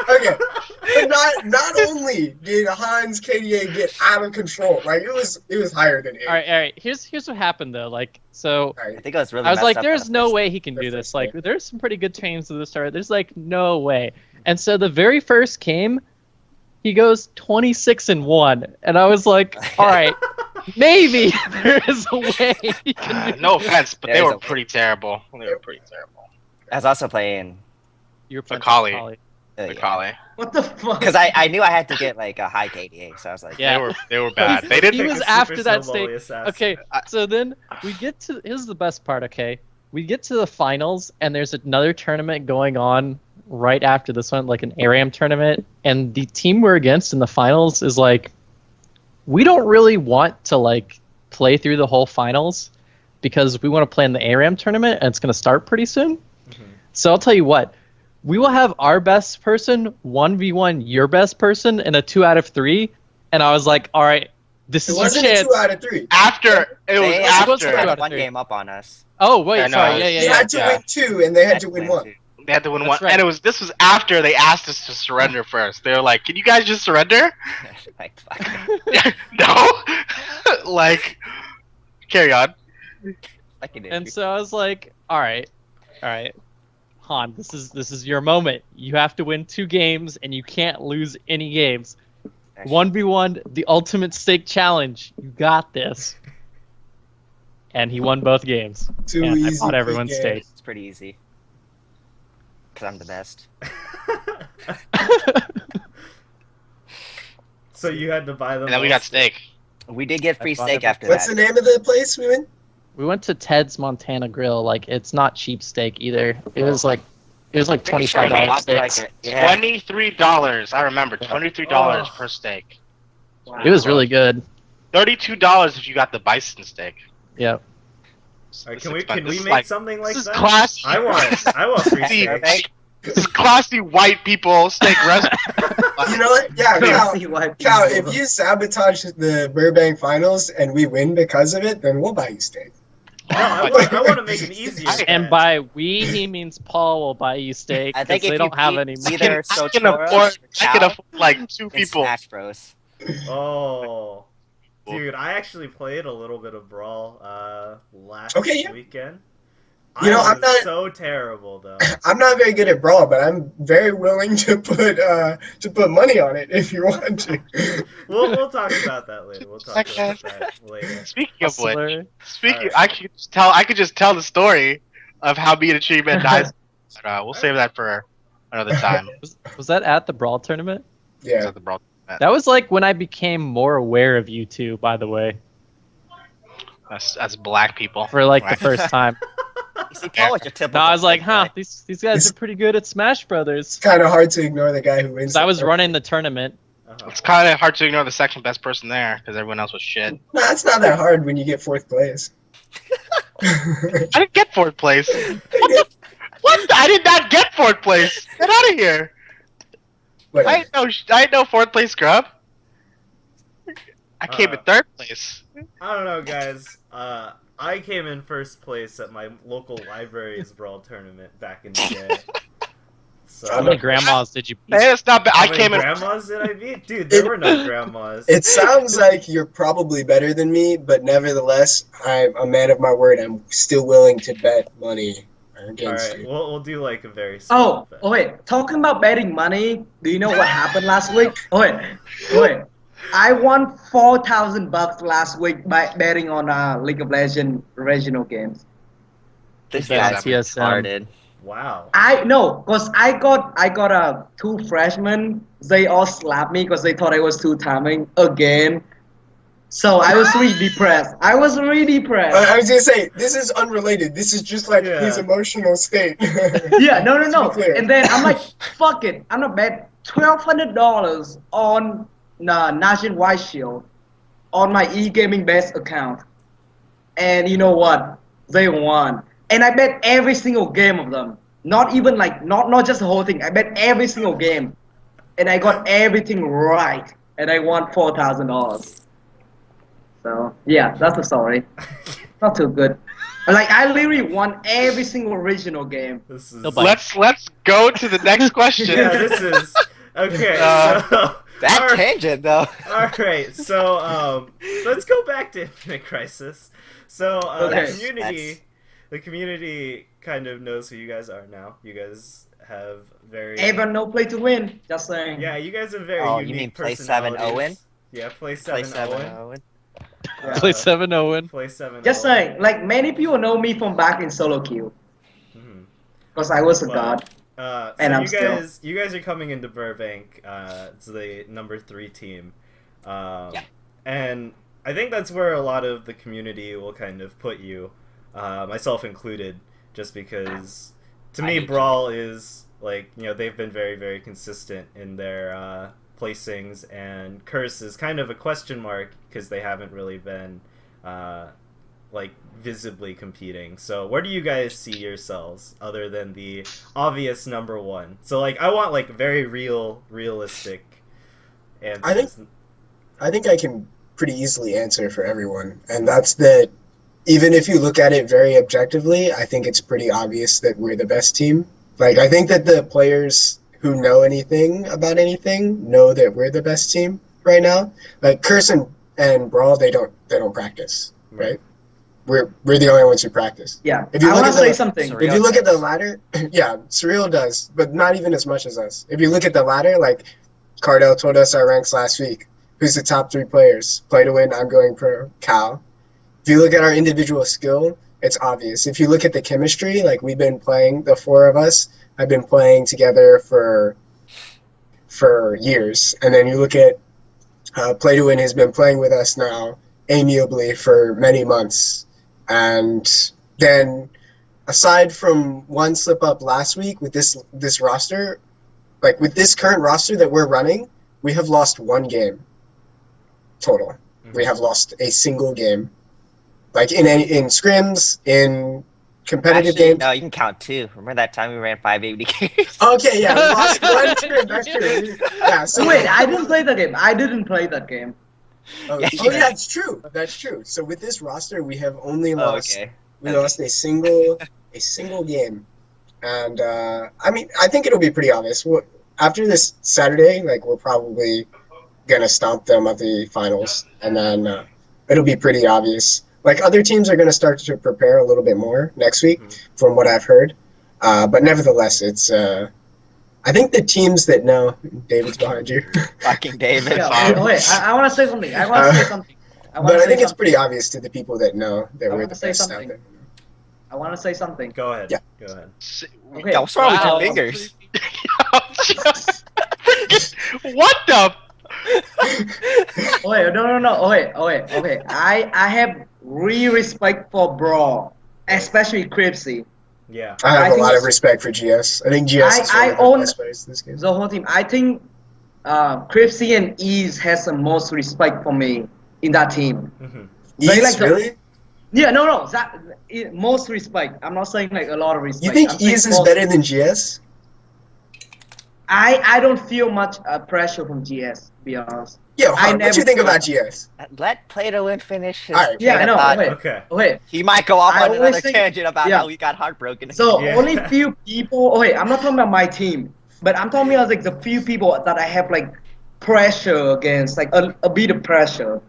okay. But not only did Han's KDA get out of control, like it was higher than 8. All right. Here's what happened though. Like, so I think it was really. I was messed like, up there's on the no first- way he can the do first this. Like, game. there's some pretty good teams to the start. There's like no way. And so the very first game, he goes 26-1, and I was like, all right, maybe there is a way he can do No offense, but they There's were a- pretty terrible. They were pretty terrible. I was also playing You're playing Macaulay. Macaulay. Macaulay. What the fuck? because I knew I had to get like a high KDA, so I was like, Yeah. They were bad. They didn't. He was Super after that snowbally state. assassin. Okay, so then we get to here's the best part. Okay, we get to the finals, and there's another tournament going on right after this one, like an ARAM tournament, and the team we're against in the finals is like, we don't really want to like play through the whole finals because we want to play in the ARAM tournament, and it's going to start pretty soon. So I'll tell you what, we will have our best person 1v1 your best person in a 2 out of 3, and I was like, all right, this It is your wasn't a chance. 2 out of 3. After it was they supposed to after go had out of one 3. game up on us. Oh wait, I know. sorry, They yeah. had to Yeah. win 2, and they had to win 1. too. they had to win That's one, right. and this was after they asked us to surrender first. They were like, "Can you guys just surrender?" Like, fuck. No, like carry on. Fucking And idiot. so I was like, all right, Han, this is your moment. You have to win 2 games, and you can't lose any games. 1v1, the ultimate stake challenge. You got this. And he won both games. Too And I easy. bought everyone's big steak. game. It's pretty easy. Cause I'm the best. So you had to buy them. And then we all got steak. We did get free bought steak every- after What's that. the name of the place we went? We went to Ted's Montana Grill. Like, it's not cheap steak either. It was like $25 steaks. Yeah. $23. I remember $23 per steak. It was really good. $32 if you got the bison steak. Yep. Alright, This can we is can we like- make something like This is that? classy. I want free See, steak. This is classy white people steak restaurant. You know what? Yeah, Cal, See what Cal, people- if you sabotage the Burbank finals and we win because of it, then we'll buy you steak. No, I want to make it easier. And by we, he means Paul will buy you steak I because think they if don't you have beat any money. either I can Sochora afford. or I can Chow afford like 2 in people. Smash Bros. Oh, dude, I actually played a little bit of Brawl last Okay, yeah. weekend. You know, I I'm was not- so terrible though. I'm not very good at Brawl, but I'm very willing to put money on it if you want to. We'll talk about that later. We'll talk about that later. Speaking of which, Hustler. speaking, Alright. I could just tell the story of how being achievement dies. But, we'll save that for another time. Was that at the Brawl tournament? Yeah. The brawl. That was like when I became more aware of you two, by the way, As black people. for like Right. the first time. You see, Paul was your typical. No, I was like, white huh, guy. these guys are pretty good at Smash Brothers. It's kind of hard to ignore the guy who wins. So I was running the tournament. It's kind of hard to ignore the second best person there because everyone else was shit. Nah, it's not that hard when you get 4th place. I didn't get 4th place. What? I did not get 4th place. Get out of here. Whatever. I ain't no 4th place scrub. I came in 3rd place. I don't know, guys. I came in 1st place at my local library's brawl tournament back in the day. So, How many grandmas did you beat? Hey, it's not bad. how I many came in. grandmas did I beat? Dude, there were no grandmas. It sounds like you're probably better than me, but nevertheless, I'm a man of my word. I'm still willing to bet money against Alright, you. we'll do like a very small bet. Oh wait, talking about betting money, do you know what happened last week? Wait. I won $4,000 last week by betting on League of Legends regional games. This That's guy's TSM. retarded. Wow. I know, cause I got 2 freshmen. They all slapped me because they thought I was 2-timing again. So I was really depressed. I was gonna say, this is unrelated. This is just like Yeah. his emotional state. Yeah, no. To be clear. And then I'm like, fuck it. I'm gonna bet $1,200 on Nationwide Shield on my e-gaming best account. And you know what? They won. And I bet every single game of them. Not even like, not just the whole thing. I bet every single game. And I got everything right. And I won $4,000. So, yeah, that's the story. Not too good. Like, I literally won every single original game. This is Nobody- Let's go to the next question. yeah, this is okay. So That alright, tangent though. all right, so let's go back to Infinite Crisis. So Okay. the community kind of knows who you guys are now. You guys have very Everyone no play to win. Just saying. yeah, you guys have very Oh, you unique mean play 7 personalities. Owen? Yeah, play Play 7 Owen. 7-0. Play 7 Owen. Play 7 Just Owen. saying, like many people know me from back in solo queue. Mhm. Because I was a Well, god. So And I'm you guys are coming into Burbank. It's the number 3 team, and I think that's where a lot of the community will kind of put you, myself included, just because to I me hate Brawl is like they've been very very consistent in their placings, and Curse is kind of a question mark because they haven't really been like visibly competing. So where do you guys see yourselves other than the obvious number 1? So like I want like very realistic answers. I think I can pretty easily answer for everyone, and that's that even if you look at it very objectively, I think it's pretty obvious that we're the best team. Like, I think that the players who know anything about anything know that we're the best team right now. Like, Curse and Brawl, they don't practice, right? We're the only ones who practice. Yeah. If you I look want to at say the- something. Sorry. If you look at the ladder, yeah, Surreal does, but not even as much as us. If you look at the ladder, like Cardell told us our ranks last week. Who's the top 3 players? Play to win, I'm going pro, Cal. If you look at our individual skill, it's obvious. If you look at the chemistry, like we've been playing, the 4 of us have been playing together for years. And then you look at Play to Win has been playing with us now amiably for many months. And then aside from one slip up last week with this roster, like with this current roster that we're running, we have lost 1 game total. We have lost a single game. Like in scrims, in competitive Actually, games. no, you can count 2. Remember that time we ran 580 carries? Okay, yeah, we lost 1 scrim. That's true. Yeah, so Wait, I didn't play that game. I didn't play that game. Oh, Yeah, oh, you yeah, it's true. That's true. So with this roster, we have only Oh, lost okay. we lost a single game, and I mean, I think it'll be pretty obvious. After this Saturday, like we're probably gonna stomp them at the finals, and then it'll be pretty obvious. Like other teams are gonna start to prepare a little bit more next week, from what I've heard. But nevertheless, it's I think the teams that know David's behind you. Fucking David. Yeah, wait, I want to say something. I want to say something. But I think it's pretty obvious to the people that know that I we're wanna the say best out something. there. I want to say something. Go ahead. Yeah. Go ahead. Okay. What's wrong with Wow. your fingers? What the? Wait, no. Okay. I have real respect for Brawl, especially Cripsy. Yeah. I have I a think lot of it's- respect for GS. I think GS is one I of the own best players in this game. the whole team. I think Cripsy and Ease has the most respect for me in that team. Hmm. They Ease, like the- really? Yeah, no. Most respect. I'm not saying like a lot of respect. You think I'm saying Ease is most- better than GS? I don't feel much pressure from GS. To be honest. Yo, I what never you think feel about like- GS? Let Play to Win finish his Alright. train Yeah, I of know. thought. Okay. Okay. He might go off I on always another think- tangent about yeah. how he got heartbroken. So Yeah. only few people. Okay, I'm not talking about my team, but I'm talking about like the few people that I have like pressure against, like a bit of pressure.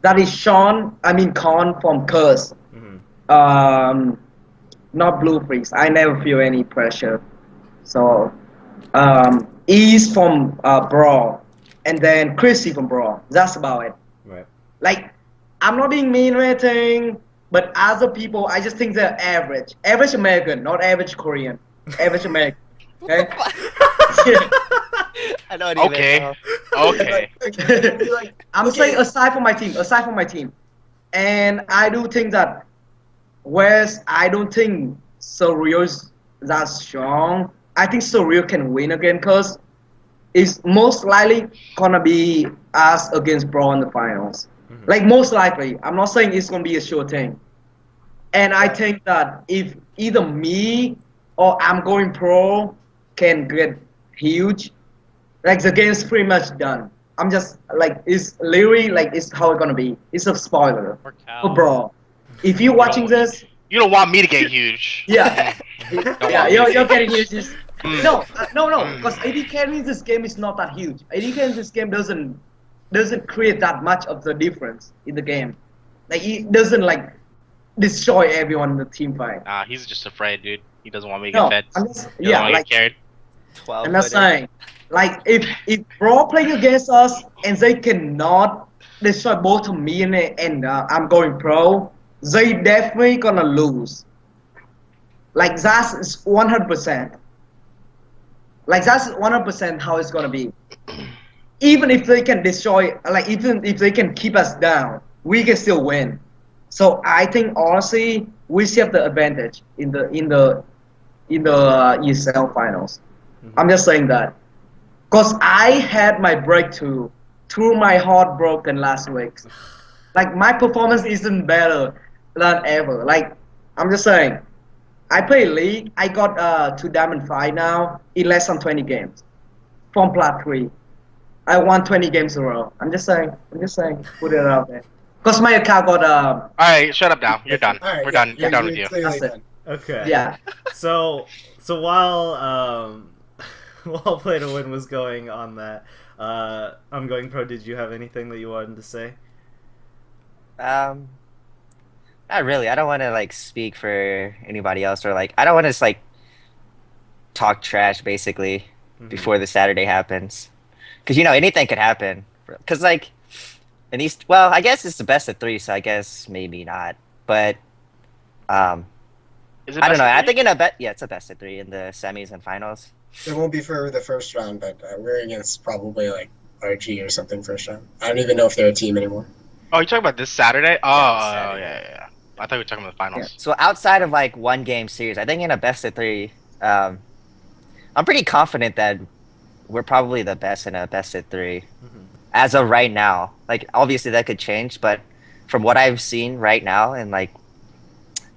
That is Con from Curse. Hmm. Not Blue Freaks. I never feel any pressure. So, Ease from Brawl, and then Chrissy from Brawl. That's about it. Right. Like, I'm not being mean or anything, but other people, I just think they're average. Average American, not average Korean. Average American. Okay? I don't even Okay. know. Okay. I'm saying aside from my team. And I do think that, whereas I don't think Surreal is that strong, I think Surreal can win again because it's most likely gonna be us against Brawl in the finals. Mhm. Like, most likely. I'm not saying it's gonna be a sure thing. And I think that if either me or I'm going pro can get huge, like, the game's pretty much done. I'm just like, it's literally like it's how it's gonna be. It's a spoiler Or for Cal. Brawl. If you're watching this, You don't want me to get huge. yeah, Don't yeah, want me to you're get getting huge. Mm. No, because AD carrying this game is not that huge. AD carrying this game doesn't create that much of the difference in the game. Like, it doesn't like destroy everyone in the team fight. Nah, he's just afraid, dude. He doesn't want me to No, get fed. I'm just, He doesn't yeah, want to like, get carried. 12 I'm not footer. saying, like, if Brawl playing against us and they cannot destroy both of me and I'm going pro, they definitely gonna lose. Like, that's 100%. Like, that's 100% how it's gonna be. Even if they can destroy, like, even if they can keep us down, we can still win. So I think honestly, we still have the advantage in the ESL finals. I'm just saying that, cause I had my breakthrough through my heart broken last week. Like, my performance isn't better than ever. Like, I'm just saying, I play League. I got to Diamond 5 now in less than 20 games from Plat 3. I won 20 games in a row. I'm just saying, put it out there. Cause my account got All right, shut up now. You're done. All right, We're yeah, done. We're done with you. clearly That's it. done. Okay. yeah. So while while Play to Win was going on that, I'm going pro. Did you have anything that you wanted to say? Not really. I don't want to like speak for anybody else or like I don't want to just like talk trash basically Mhm. before the Saturday happens, because you know anything could happen. Because like in these, well, I guess it's the best of 3, so I guess maybe not. But Is it I don't best know. of I three? think in a bet, yeah, it's a best of 3 in the semis and finals. It won't be for the first round, but we're against probably like RG or something first round. I don't even know if they're a team anymore. Oh, you're talking about this Saturday? Oh, Yeah, this Saturday. yeah. I thought we were talking about the finals. So outside of like one game series, I think in a best of 3, I'm pretty confident that we're probably the best in a best of 3 Mhm. as of right now. Like obviously that could change, but from what I've seen right now and like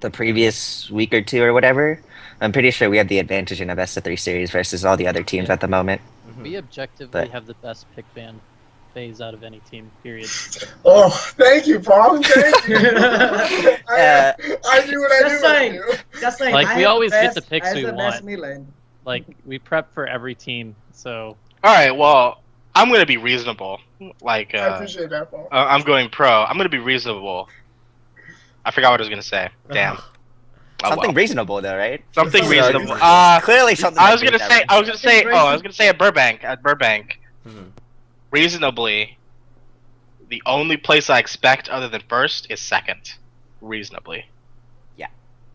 the previous week or 2 or whatever, I'm pretty sure we have the advantage in a best of 3 series versus all the other teams at the moment. Mhm. We objectively But- have the best pick ban phase out of any team, period. Oh, thank you, Paul. Thank you. Uh, I do what I Just do. What I saying. do. Just saying, Like, I we have always get the best- picks I have we the best want. mid lane. Like, we prep for every team, so All right, well, I'm gonna be reasonable. Like, I appreciate that, Paul. I'm going pro. I'm gonna be reasonable. I forgot what I was gonna say. Damn. Oh, Something well. reasonable though, right? Something So- reasonable. Clearly something. I was that gonna beat say. that I was gonna say. Oh, I was gonna say at Burbank. Mhm. Reasonably, the only place I expect other than first is second. Reasonably. Yeah.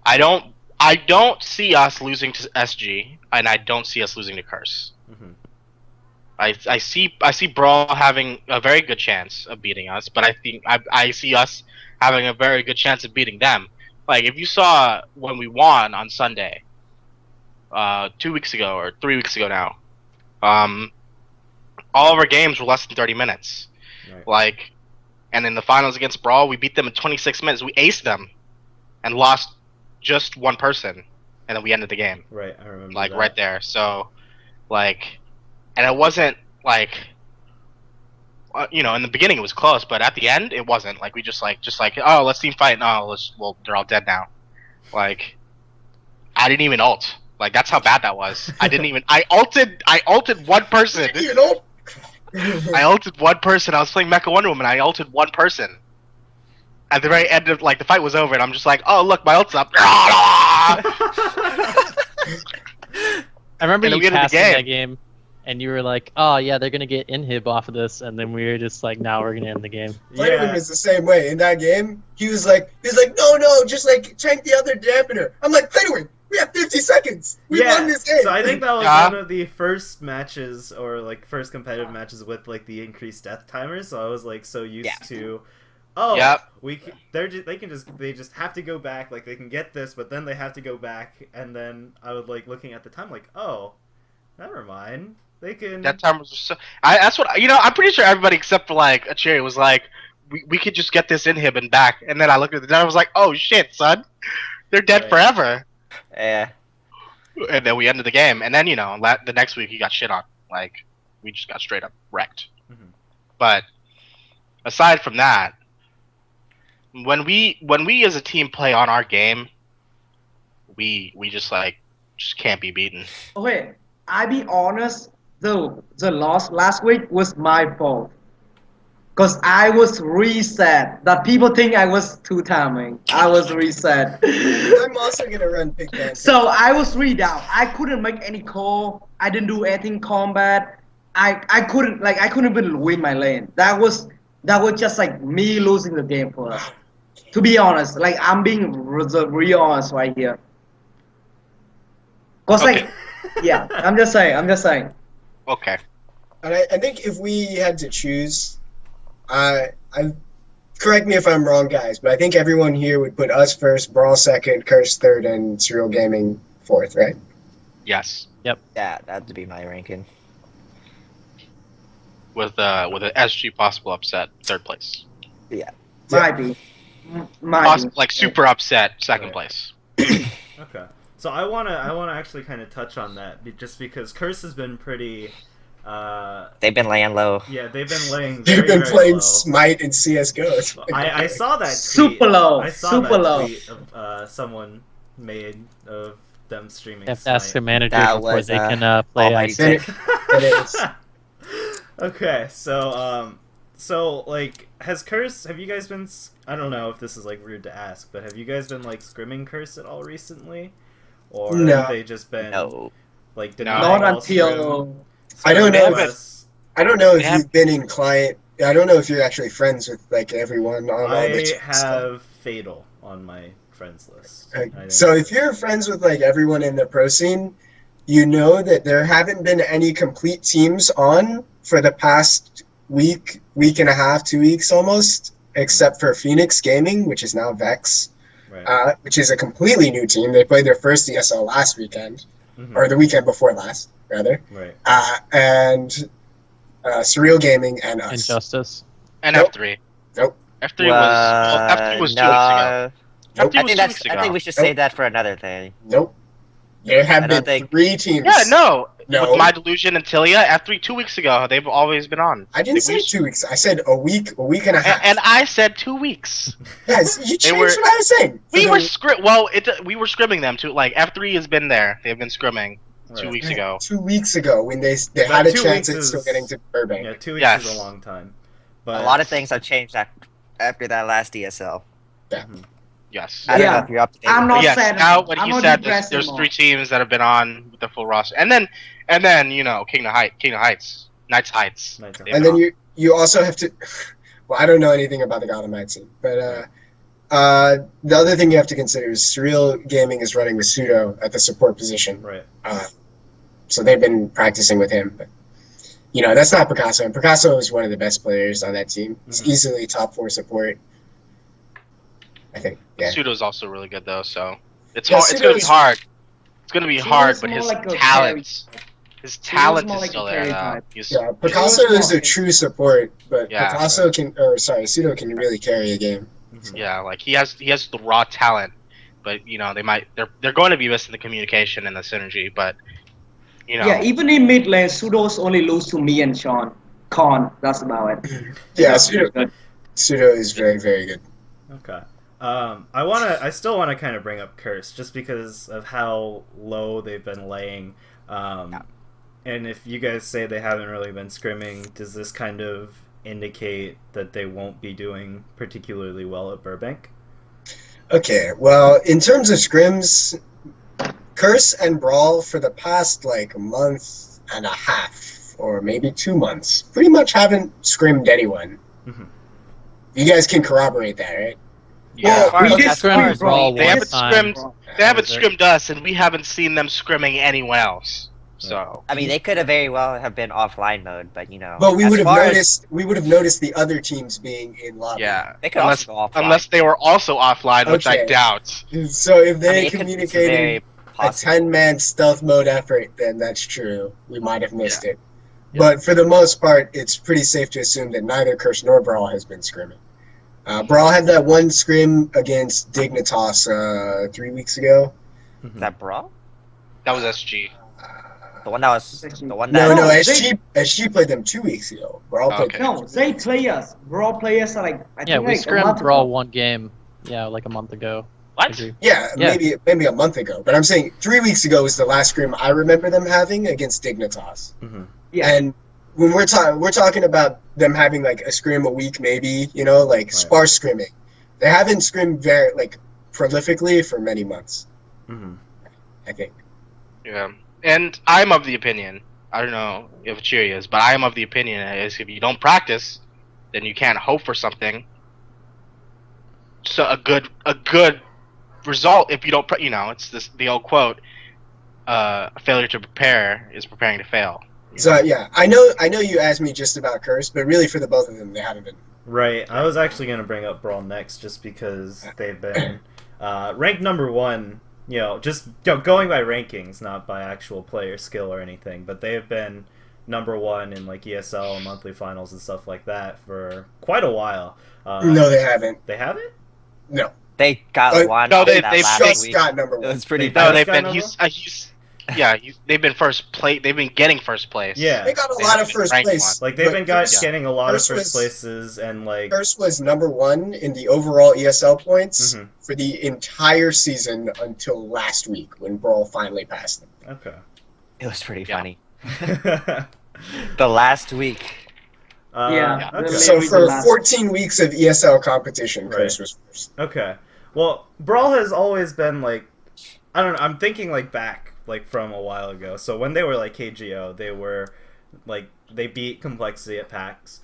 I don't see us losing to SG, and I don't see us losing to Curse. Mhm. I see Brawl having a very good chance of beating us, but I think I see us having a very good chance of beating them. Like if you saw when we won on Sunday, 2 weeks ago or 3 weeks ago now, all of our games were less than 30 minutes. Right. Like, and in the finals against Brawl, we beat them in 26 minutes. We aced them, and lost just one person, and then we ended the game. Right, I remember. Like that. right there. So, like, and it wasn't like, you know, in the beginning it was close, but at the end it wasn't. Like we just like oh, let's team fight. No, they're all dead now. Like, I didn't even ult. Like that's how bad that was. I didn't even. I ulted one person. You know? I ulted one person. I was playing Mecha Wonder Woman. I ulted one person. At the very end of like the fight was over, and I'm just like, oh look, my ult's up. I remember And then we you ended the casting game. that game, and you were like, "Oh yeah, they're gonna get inhib off of this," and then we were just like, "Now we're gonna end the game." Vitamin was the same way in that game. He was like, no, just like tank the other dampener. I'm like, Vitamin, we have 50 seconds. We won this game. So I think that was Yeah. one of the first matches, or like first competitive matches with like the increased death timers. So I was like so used to, Yep. they just have to go back. Like they can get this, but then they have to go back. And then I would like looking at the time, like, oh, never mind. They can. That time was so. That's what you know. I'm pretty sure everybody except for like Achiri was like, we could just get this inhib and back. And then I looked at the time. I was like, oh shit, son, they're dead Right. forever. Yeah. And then we ended the game. And then you know, the next week he got shit on. Like we just got straight up wrecked. Mhm. But aside from that, when we as a team play on our game, we just can't be beaten. Okay, I be honest. The loss last week was my fault. Cause I was reset. That people think I was two timing. I was reset. I'm also gonna run pick that. So I was read out. I couldn't make any call. I didn't do anything combat. I couldn't even win my lane. That was just like me losing the game for us. To be honest, like I'm being real honest right here. Cause Okay. like, yeah, I'm just saying. Okay. And I think if we had to choose, I correct me if I'm wrong, guys, but I think everyone here would put us first, Brawl second, Curse third, and Serial Gaming fourth, right? Yes. Yeah, that'd be my ranking. With an SG possible upset, third place. Might be. Like super upset, second Right. place. Okay. So I wanna actually kind of touch on that, just because Curse has been pretty. They've been laying low. Yeah, they've been laying. They've Very, been very playing low. Smite and CS:GO. I saw that tweet. Super low. I saw Super that low. tweet of someone made of them streaming. You have to ask the Smite. manager That before was, they can play almighty ice. sick. It is. Okay, so like, have you guys been? I don't know if this is like rude to ask, but have you guys been like scrimming Curse at all recently, or No. have they just been No. like No. denying Not all scrim? until. I don't know. I don't know if They have- you've been in client. I don't know if you're actually friends with like everyone on all the I chats. have Fatal on my friends list. I think- So if you're friends with like everyone in the pro scene, you know that there haven't been any complete teams on for the past week and a half, 2 weeks almost, except for Phoenix Gaming, which is now Vex, right. which is a completely new team. They played their first ESL last weekend, Mhm. or the weekend before last, rather. Right. And Surreal Gaming and us. Injustice. And Nope. F3. Nope. F3 F3 was 2 weeks ago. Nope. F3 I was think 2 that's. weeks ago. I think we should Nope. save that for another thing. Nope. There have I been don't think- 3 teams. Yeah, no. No. With My Delusion and Tilia, F3 2 weeks ago. They've always been on. I didn't say 2 weeks. I said a week and a half. And I said 2 weeks. Yes, you changed were- what I was saying. We So were they- we were scrimming them too. Like F3 has been there. They've been scrimming 2 Right. weeks ago. 2 weeks ago when they But had a 2 chance weeks at still is- getting to Burbank. Yeah, 2 weeks Yes. is a long time. But A lot of things have changed after that last DSL. Yes. I don't Yeah. know if you're up to date. I'm with not it. Yes. sad Now anymore. when I'm he not said depressed there's anymore. 3 teams that have been on with the full roster, and then you know Kingdom Heights, Knights Heights. Knights They've And been then on. you also have to. Well, I don't know anything about the Gotham Knights scene, but the other thing you have to consider is Surreal Gaming is running with Pseudo at the support position. right. So they've been practicing with him. But that's not Picasso. And Picasso is one of the best players on that team. He's easily top 4 support. I think. Yeah. Pseudo's also really good though, so it's Yeah, hard. It's gonna be Pseudo's- hard. It's gonna be Pseudo's hard, but more his like a talent, his talent more is like still a there carry though. type. Yeah, Picasso is a true support, but Yeah. Pseudo can really carry a game. Yeah, like he has the raw talent, but they're going to be missing the communication and the synergy. But Yeah, even in mid lane, Pseudo's only lose to me and Sean. Con, that's about it. Yeah, Good. Pseudo is very, very good. Okay. I still wanna kind of bring up Curse just because of how low they've been laying. And if you guys say they haven't really been scrimming, does this kind of indicate that they won't be doing particularly well at Burbank? Okay, well, in terms of scrims, Curse and Brawl for the past like month and a half, or maybe 2 months, pretty much haven't scrimmed anyone. You guys can corroborate that, right? yeah, we did As far scrim as Brawl. they haven't time. scrimmed. They haven't scrimmed us, and we haven't seen them scrimming anyone else. So I mean, they could have very well have been offline mode, but But we as would have far as- noticed. We would have noticed the other teams being in lobby. yeah, They could unless also go offline. unless they were also offline, which I Okay. doubt. So if I they mean, it's communicated very a possible. 10-man stealth mode effort, then that's true. We might have missed it. Yeah. But for the most part, it's pretty safe to assume that neither Curse nor Brawl has been scrimming. Brawl had that one scrim against Dignitas 3 weeks ago. Is that Brawl? That was SG. The one that was the one No, that no, they- SG played them 2 weeks ago. Brawl played Okay. them. No, they players. Brawl players are like, I Yeah, think we like a scrimmed month Brawl ago. one game. Yeah, like a month ago. What? Agree. Yeah, Yeah. maybe a month ago. But I'm saying 3 weeks ago was the last scrim I remember them having against Dignitas. Yeah. And when we're talking about them having like a scrim a week, maybe like sparse scrimming. They haven't scrimmed very like prolifically for many months. I think. Yeah, and I'm of the opinion. I don't know if Cheery is, but I am of the opinion is if you don't practice, then you can't hope for something. So a good result if you don't. It's the old quote. A failure to prepare is preparing to fail. So yeah, I know you asked me just about Curse, but really for the both of them, they haven't been. Right. I was actually going to bring up Brawl next just because they've been ranked number 1, just going by rankings, not by actual player skill or anything, but they have been number 1 in like ESL and monthly finals and stuff like that for quite a while. No, they haven't. They haven't? No. they got one. no, off they- that they've last Just week. got number It one. was pretty They- No, bad. they've got been. number They've been first place. They've been getting first place. Yeah. They got a They lot haven't of been first ranked place. Like they've but been Curse- getting a lot of Curse first was- places and like Curse was number 1 in the overall ESL points Mhm. for the entire season until last week when Brawl finally passed them. Okay. It was pretty Yeah. funny. The last week. Yeah. Okay. the So ladies for are last. 14 weeks of ESL competition, Curse was first. Okay. Well, Brawl has always been like, I don't know. I'm thinking like back, like from a while ago. So when they were like KGO, they were like they beat Complexity at PAX,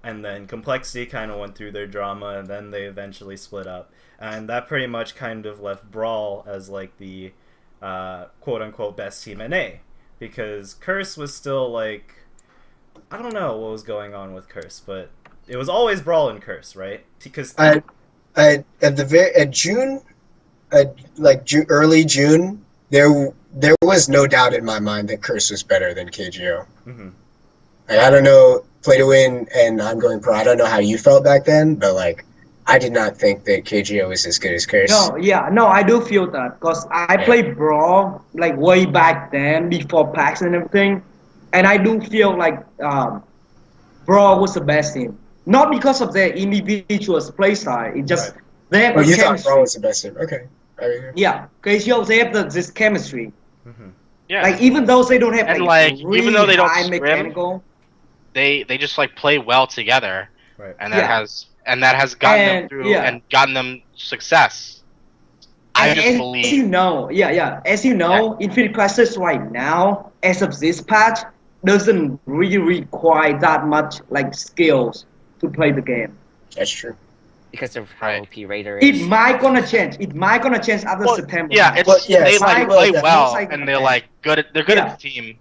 and then Complexity kind of went through their drama, and then they eventually split up, and that pretty much kind of left Brawl as like the quote unquote best team in A, because Curse was still like, I don't know what was going on with Curse, but it was always Brawl and Curse, right? Because Early June, there was no doubt in my mind that Curse was better than KGO. Mhm. Like, I don't know, Play to Win and I'm Going Pro. I don't know how you felt back then, but like I did not think that KGO was as good as Curse. No, I do feel that because I played Brawl like way back then before PAX and everything, and I do feel like Brawl was the best team. Not because of their individual play style, it just they have Oh, the you thought chemistry. Brawl was the best team? Okay. Yeah, because they have this chemistry. Mhm. Yeah. Like even though they don't have And, like, like, really even though they don't high scrim, mechanical, they just like play well together, Right. and that Yeah. has gotten them And, through yeah. and gotten them success. I just as believe. you know, as you know, Infinite Crisis right now, as of this patch, doesn't really require that much like skills to play the game. That's true. Because of how Right. OP Raider is. It might gonna change. It might gonna change after Well, September. yeah, it's Well, yeah, they it's like like- play well, well, it's like- and they're like good. They're good Yeah. at the team.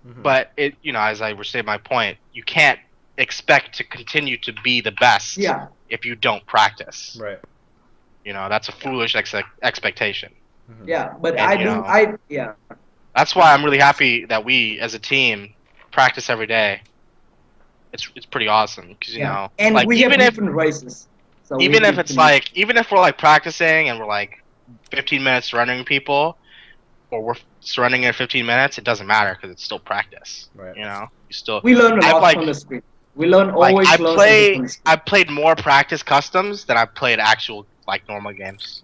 Mhm. But it, as I was saying, my point, you can't expect to continue to be the best Yeah. if you don't practice. Right. That's a foolish expectation. Mhm. Yeah, but And, yeah. That's why I'm really happy that we, as a team, practice every day. It's pretty awesome because Yeah. And like we have different races. So we even if have it's different- like even if we're like practicing and we're like 15 minutes surrendering people, or we're surrendering in 15 minutes, it doesn't matter because it's still practice. Right. You still. we learn a I've, lot like- from the script. We learn Like always I learn play, from the script. I played more practice customs than I played actual like normal games,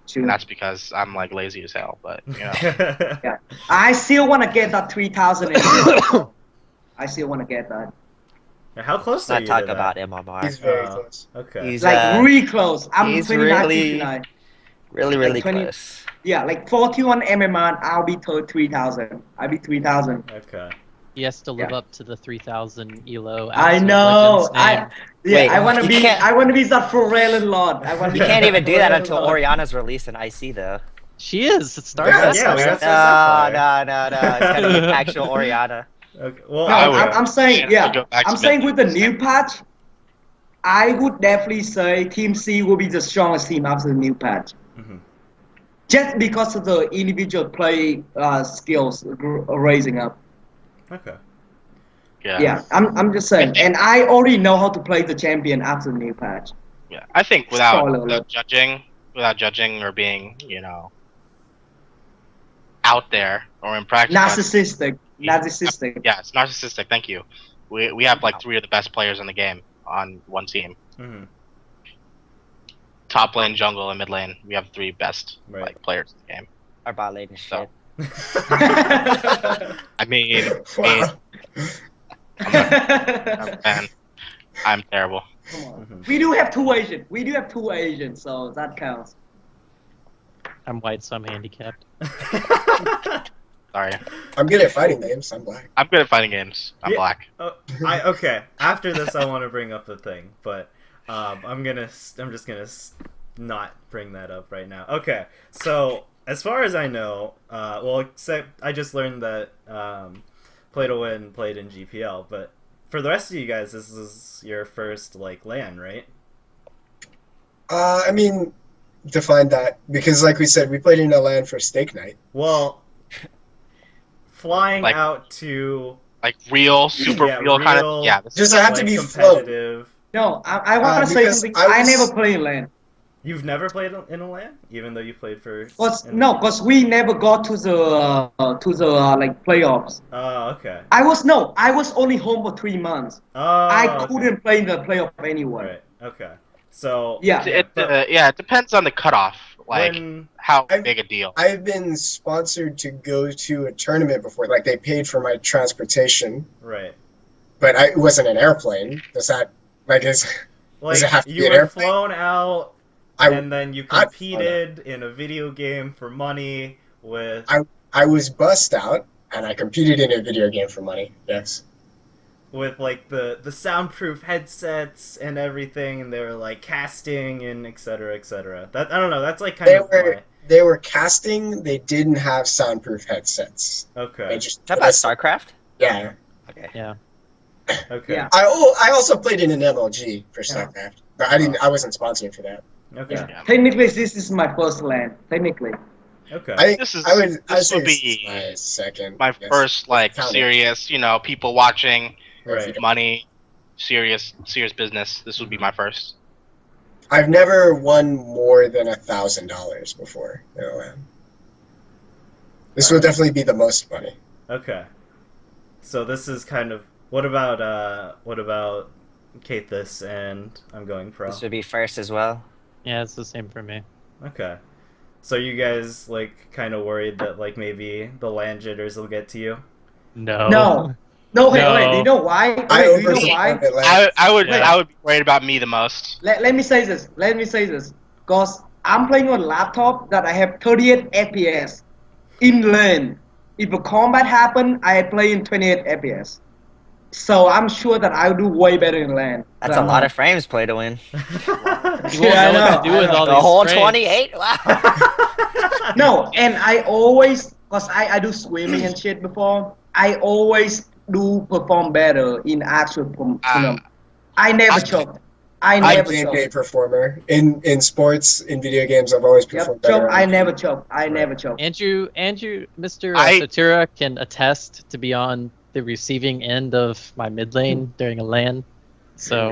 True. and that's because I'm like lazy as hell. But I still want to get that 3,000. I still want to get that. How close Let's are not you talk to about that? MMR. He's very Oh. close. Okay. He's Like really close. I'm he's 29, really- 59. really like 20 close. Yeah, like 41 MMR. I'll be 3,000. I'll be 3,000. Okay. He has to live Yeah. up to the 3,000 elo. I Absolute know. Legends name. Wait, I want to you be. can't- I want to be that Pharrell Lord. I want. You can't even do that until Oriana's released in IC though. She is. It starts Yeah, with yeah, we us. got No. It's gotta be actual Oriana. Okay. Well, No, I would- I'm saying, to yeah. go back I'm to saying mid- with the new patch, I would definitely say Team C will be the strongest team after the new patch. Mhm. Just because of the individual play skills raising up. Okay. Yeah, I'm just saying. And I already know how to play the champion after the new patch. Yeah, I think without, Spoiler alert. without judging or being, out there or in practice. Narcissistic. Yeah. Narcissistic. Yeah, it's narcissistic. Thank you. We have like 3 of the best players in the game on one team. Mhm. Top lane, jungle, and mid lane. We have 3 best Right. like players in the game. Our bot lane is So. shit. I mean, Wow. man, I'm terrible. Come on. Mhm. We do have 2 Asians. We do have 2 Asians, so that counts. I'm white, so I'm handicapped. Sorry, I'm good at fighting games. I'm black. I'm good at fighting games. I'm Yeah. black. Okay. After this, I want to bring up the thing, but I'm just gonna not bring that up right now. Okay. So as far as I know, well, except I just learned that Play to Win played in GPL, but for the rest of you guys, this is your first like LAN, right? I mean, define that because, like we said, we played in a LAN for steak night. Well, flying Like- out to Like real, super Yeah, real kind real- of. Yeah, this Does is it have like to be flow? competitive. No, I want to say because something. I I was- never played in LAN. You've never played in a LAN, even though you played for. Cause we never got to the like playoffs. Oh, okay. I was only home for 3 months. Oh, I okay. couldn't play in the playoff anywhere. Right. Okay. So Yeah. it depends on the cutoff. Like when how I've- big a deal. I've been sponsored to go to a tournament before. Like they paid for my transportation, right, but it wasn't an airplane. Does that like is? like it have to you be an were airplane? flown out, I and then you I'd competed in a video game for money with. I was bussed out and I competed in a video game for money. Yes. With like the soundproof headsets and everything, and they were like casting and etc. etc. That I don't know. That's like kind of why. They were casting. They didn't have soundproof headsets. They Okay. just Is that about StarCraft? yeah. Okay. Yeah. Okay. Yeah. I also played in an MLG for StarCraft, but I wasn't sponsored for that. Okay. Yeah. Technically, this is my first LAN. Technically. Okay. I think This is- I would this say would this be is my second. My yes. first like Count it. serious, people watching, Right. money, serious business. This would be my first. I've never won more than $1,000 before in a LAN. This will definitely be the most money. Okay. So this is kind of what about Kathis and I'm going pro. This would be first as well. Yeah, it's the same for me. Okay. So you guys like kind of worried that like maybe the LAN jitters will get to you? No. No, wait, No. wait. Do you know why? Wait, I do you know why? overperformed at LAN. I would Yeah. I would be worried about me the most. Let me say this. Because I'm playing on laptop that I have 38 FPS in LAN. If a combat happen, I play in 28 FPS. So I'm sure that I'll do way better in LAN. That's a lot of frames play to win. You won't Yeah, I know what know, to do I with know. all The these whole frames. 28? Wow. No, and I always, because I do swimming and shit before, I always do perform better in actual tournament. I never choked. I I've never been a great choked. performer in sports, in video games. I've always performed Yep, choke. better. I never choked. I never choked. Andrew, Mr. I- Satura can attest to be on the receiving end of my mid lane during a LAN. So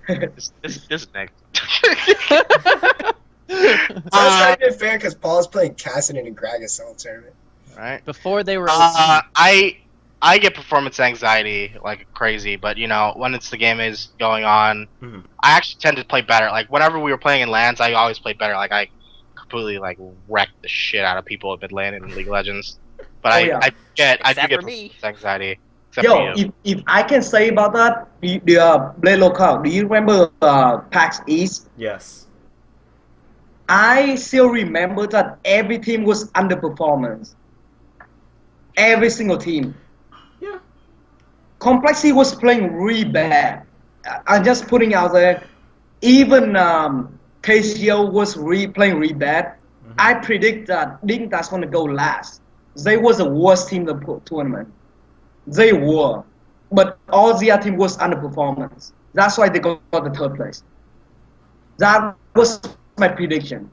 This next. That's not even fair because Paul's playing Cassidy in a Gragasol tournament. Right. before they were OC, I get performance anxiety like crazy, but you know when it's the game is going on, Mhm. I actually tend to play better. Like whenever we were playing in LANs, I always played better. Like I completely like wrecked the shit out of people at mid lane in League of Legends. But yeah. I do get Except for performance me. anxiety. Except for Yo, you. if I can say about that, the play local. Do you remember PAX East? Yes. I still remember that every team was underperformance. Every single team. Yeah. Complexity was playing really bad. I'm just putting out there. Even KCO was playing really bad. I predict that Dignitas going to go last. They was the worst team in the tournament. They were. But all the other team was underperformance. That's why they got the third place. That was my prediction.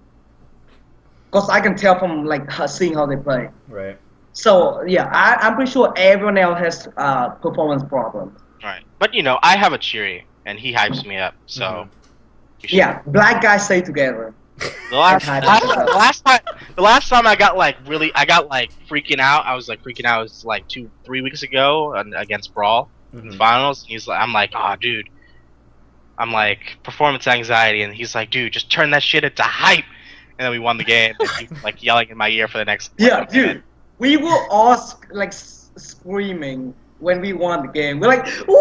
Because I can tell from like seeing how they play. Right. So yeah, I'm pretty sure everyone else has performance problems. Right. But you know, I have a Cheery and he hypes me up. So you should- Yeah, black guys stay together. The last, I've had the last time I got like freaking out. I was like freaking out. It was like 2-3 weeks ago against Brawl in the finals. And I'm like, oh dude, I'm like performance anxiety, and he's like, dude, just turn that shit into hype. And then we won the game. And he was like yelling in my ear for the next. Yeah, like, dude, minute. we were all like screaming when we won the game. We're like, woo!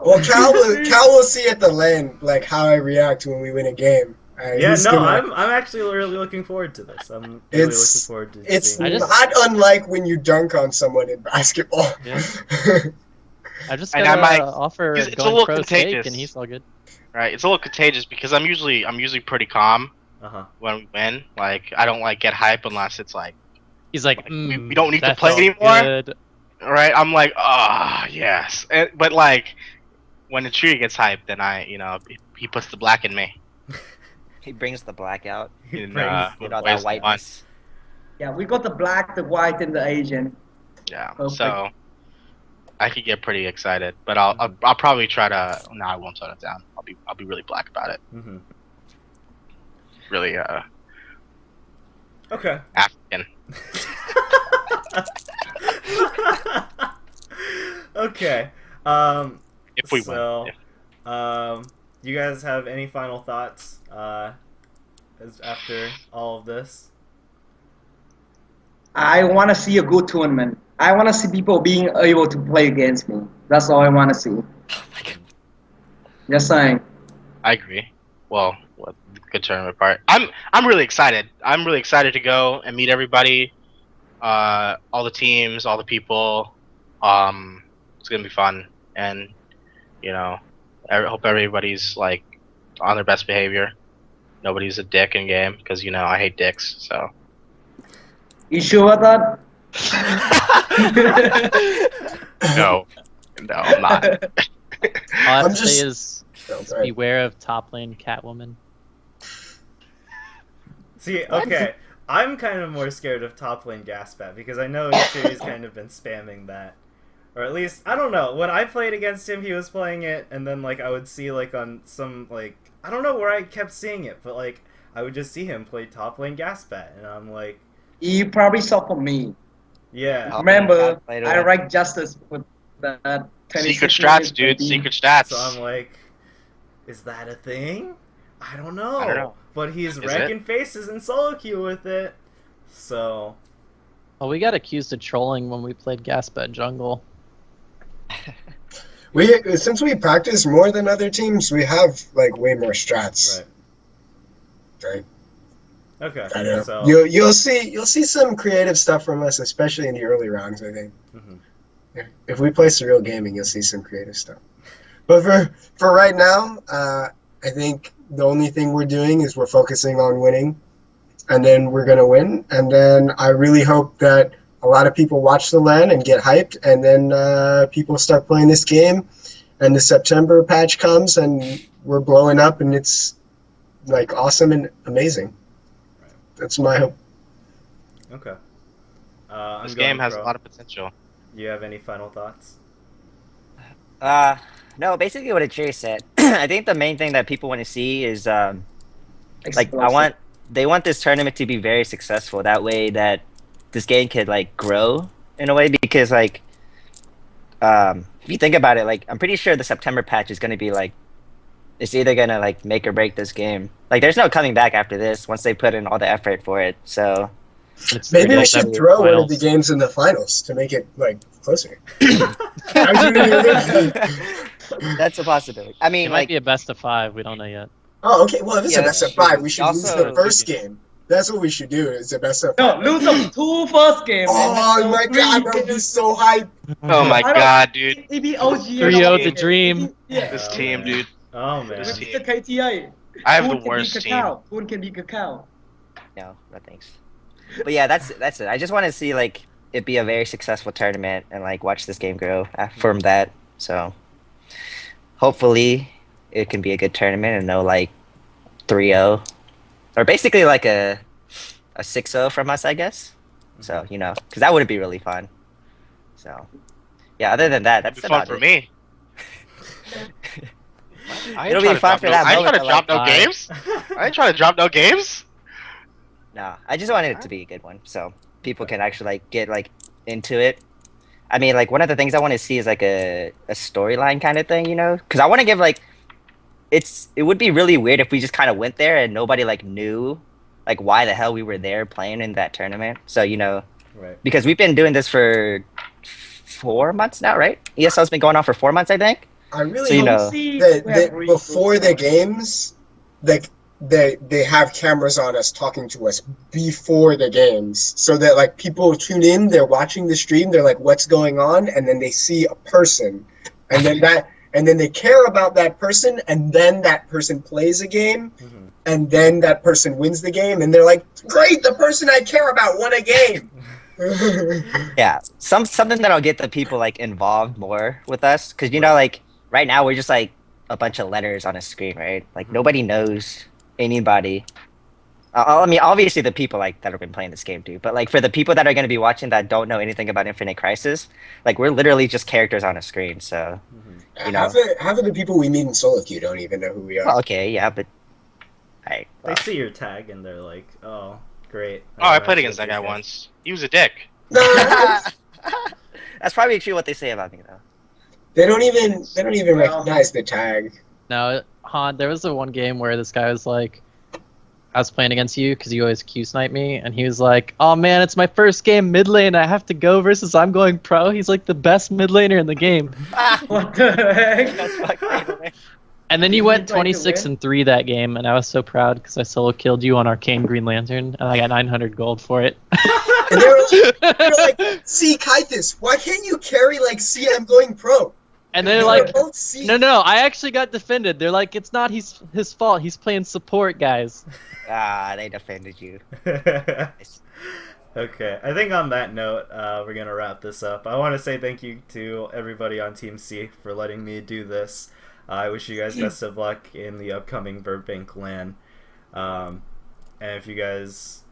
Well, Cal will see at the LAN like how I react when we win a game. Yeah, He's no, gonna- I'm actually really looking forward to this. I'm really looking forward to It's seeing not it. unlike when you dunk on someone in basketball. Yeah. I just And got I might- offer it's a going little pro steak, contagious. and he's all good. Right. It's a little contagious because I'm usually pretty calm Uh-huh. when we win. Like I don't like get hype unless it's like He's like, we don't need to that play felt anymore? good." right. I'm like, oh yes. But like when the tree gets hyped, then he puts the black in me. He brings the black out. He In, brings You the know, Where's that the whiteness. Yeah, we got the black, the white, and the Asian. Yeah. Perfect. So I could get pretty excited, but I'll probably try to. No, I won't tone it down. I'll be really black about it. Mhm. Really Okay. African. Okay. If we So, win. you guys have any final thoughts after all of this? I want to see a good tournament. I want to see people being able to play against me. That's all I want to see. Oh my God. Just saying. I agree. Well, good tournament part. I'm really excited. I'm really excited to go and meet everybody, all the teams, all the people. It's gonna be fun, and I hope everybody's like on their best behavior. Nobody's a dick in game because I hate dicks. So You sure about no, I'm not. All I have I'm to just- say is Oh, sorry. beware of top lane Catwoman. See, okay, I'm kind of more scared of top lane Gaspat because I know Shiri's kind of been spamming that. Or at least, I don't know, when I played against him, he was playing it, and then, like, I would see, like, on some, like, I don't know where I kept seeing it, but, like, I would just see him play top lane Gaspat, and I'm like, You probably saw from me. yeah. Oh, Remember, God, later I on. ranked Justice with that. 26 Secret strats, minutes, dude. baby. Secret strats. So I'm like, is that a thing? I don't know. I don't know. But he's Is wrecking faces in solo queue with it. So, Well, we got accused of trolling when we played Gaspa Jungle. Since we practice more than other teams, we have like way more strats. right. Right. Okay. I don't know. So, You'll see some creative stuff from us, especially in the early rounds. I think mhm. if we play surreal gaming, you'll see some creative stuff. But for right now, I think the only thing we're doing is we're focusing on winning, and then we're gonna win. And then I really hope that a lot of people watch the LAN and get hyped, and then people start playing this game, and the September patch comes, and we're blowing up, and it's like awesome and amazing. That's my hope. Okay. This game has a lot of potential. You have any final thoughts? No, basically what Jerry said. I think the main thing that people want to see is like they want this tournament to be very successful. That way that this game could like grow in a way, because like if you think about it, like I'm pretty sure the September patch is gonna be like, it's either gonna like make or break this game. Like there's no coming back after this once they put in all the effort for it. So maybe we should throw one of the games in the finals to make it like closer. That's a possibility. I mean, It might like be a best of 5. We don't know yet. Oh, okay. Well, if it's Yeah, a best of that's 5, true. we should Also, lose the first game. That's what we should do. It's a best of 5. No, lose the 2 first games. Oh my god, that would be so hype. Oh my god, dude. Maybe OG. 3-0 the dream. Yeah. This team, dude. Oh man. This With team. the KTI. I have Who the can be worst team. Cacao? Who can be Cacao? no thanks. But yeah, that's it. I just want to see like it be a very successful tournament and like watch this game grow from that. So hopefully it can be a good tournament and no like 3-0 or basically like a 6-0 from us, I guess. So because that would be really fun. So yeah, other than that, That'd that's be fun about for it. me. It'll be fun for that I ain't moment trying to at, drop no like, games. I ain't trying to drop no games. No, I just wanted it to be a good one, so people can actually like get like into it. I mean, like one of the things I want to see is like a storyline kind of thing, because I want to give like it would be really weird if we just kind of went there and nobody like knew like why the hell we were there playing in that tournament. So Right. because we've been doing this for 4 months now, right? ESL's been going on for 4 months, I think. I really So, hope that before the games, like they have cameras on us talking to us before the games, so that like people tune in, they're watching the stream, they're like, what's going on, and then they see a person, and then they care about that person, and then that person plays a game, and then that person wins the game, and they're like, great, the person I care about won a game. Yeah, something that'll get the people like involved more with us, because like right now we're just like a bunch of letters on a screen, right? Like nobody knows anybody. I mean, obviously the people like that have been playing this game too, but like for the people that are going to be watching that don't know anything about Infinite Crisis, like we're literally just characters on a screen. So Half of the people we meet in solo queue don't even know who we are. well, okay, yeah, but They see your tag and they're like, oh, great. Oh, I don't played have against to that guy these guys. once. He was a dick. that's probably true what they say about me though. They don't even recognize the tag. No, Han, there was the one game where this guy was like, I was playing against you because you always Q snipe me, and he was like, oh man, it's my first game mid lane, I have to go versus I'm going pro. He's like the best mid laner in the game. What the heck? That's fucking And then you Did went you try to 26-3 that game, and I was so proud because I solo killed you on Arcane Green Lantern, and I got 900 gold for it. And they're like, see, Kythus, why can't you carry like CM going pro? And they're They like, were both C. no, I actually got defended. They're like, it's not his fault. He's playing support, guys. they defended you. Okay, I think on that note, we're going to wrap this up. I want to say thank you to everybody on Team C for letting me do this. I wish you guys best of luck in the upcoming Burbank LAN. And if you guys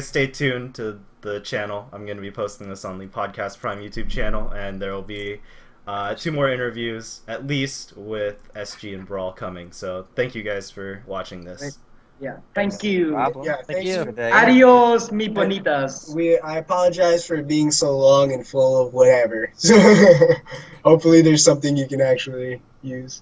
stay tuned to the channel, I'm going to be posting this on the Podcast Prime YouTube channel, and there will be 2 more interviews, at least, with SG and Brawl coming. So thank you guys for watching this. Yeah. Thank you. Problem. Yeah, Thank thanks you. for Adios, mi bonitas. I apologize for being so long and full of whatever. So hopefully there's something you can actually use.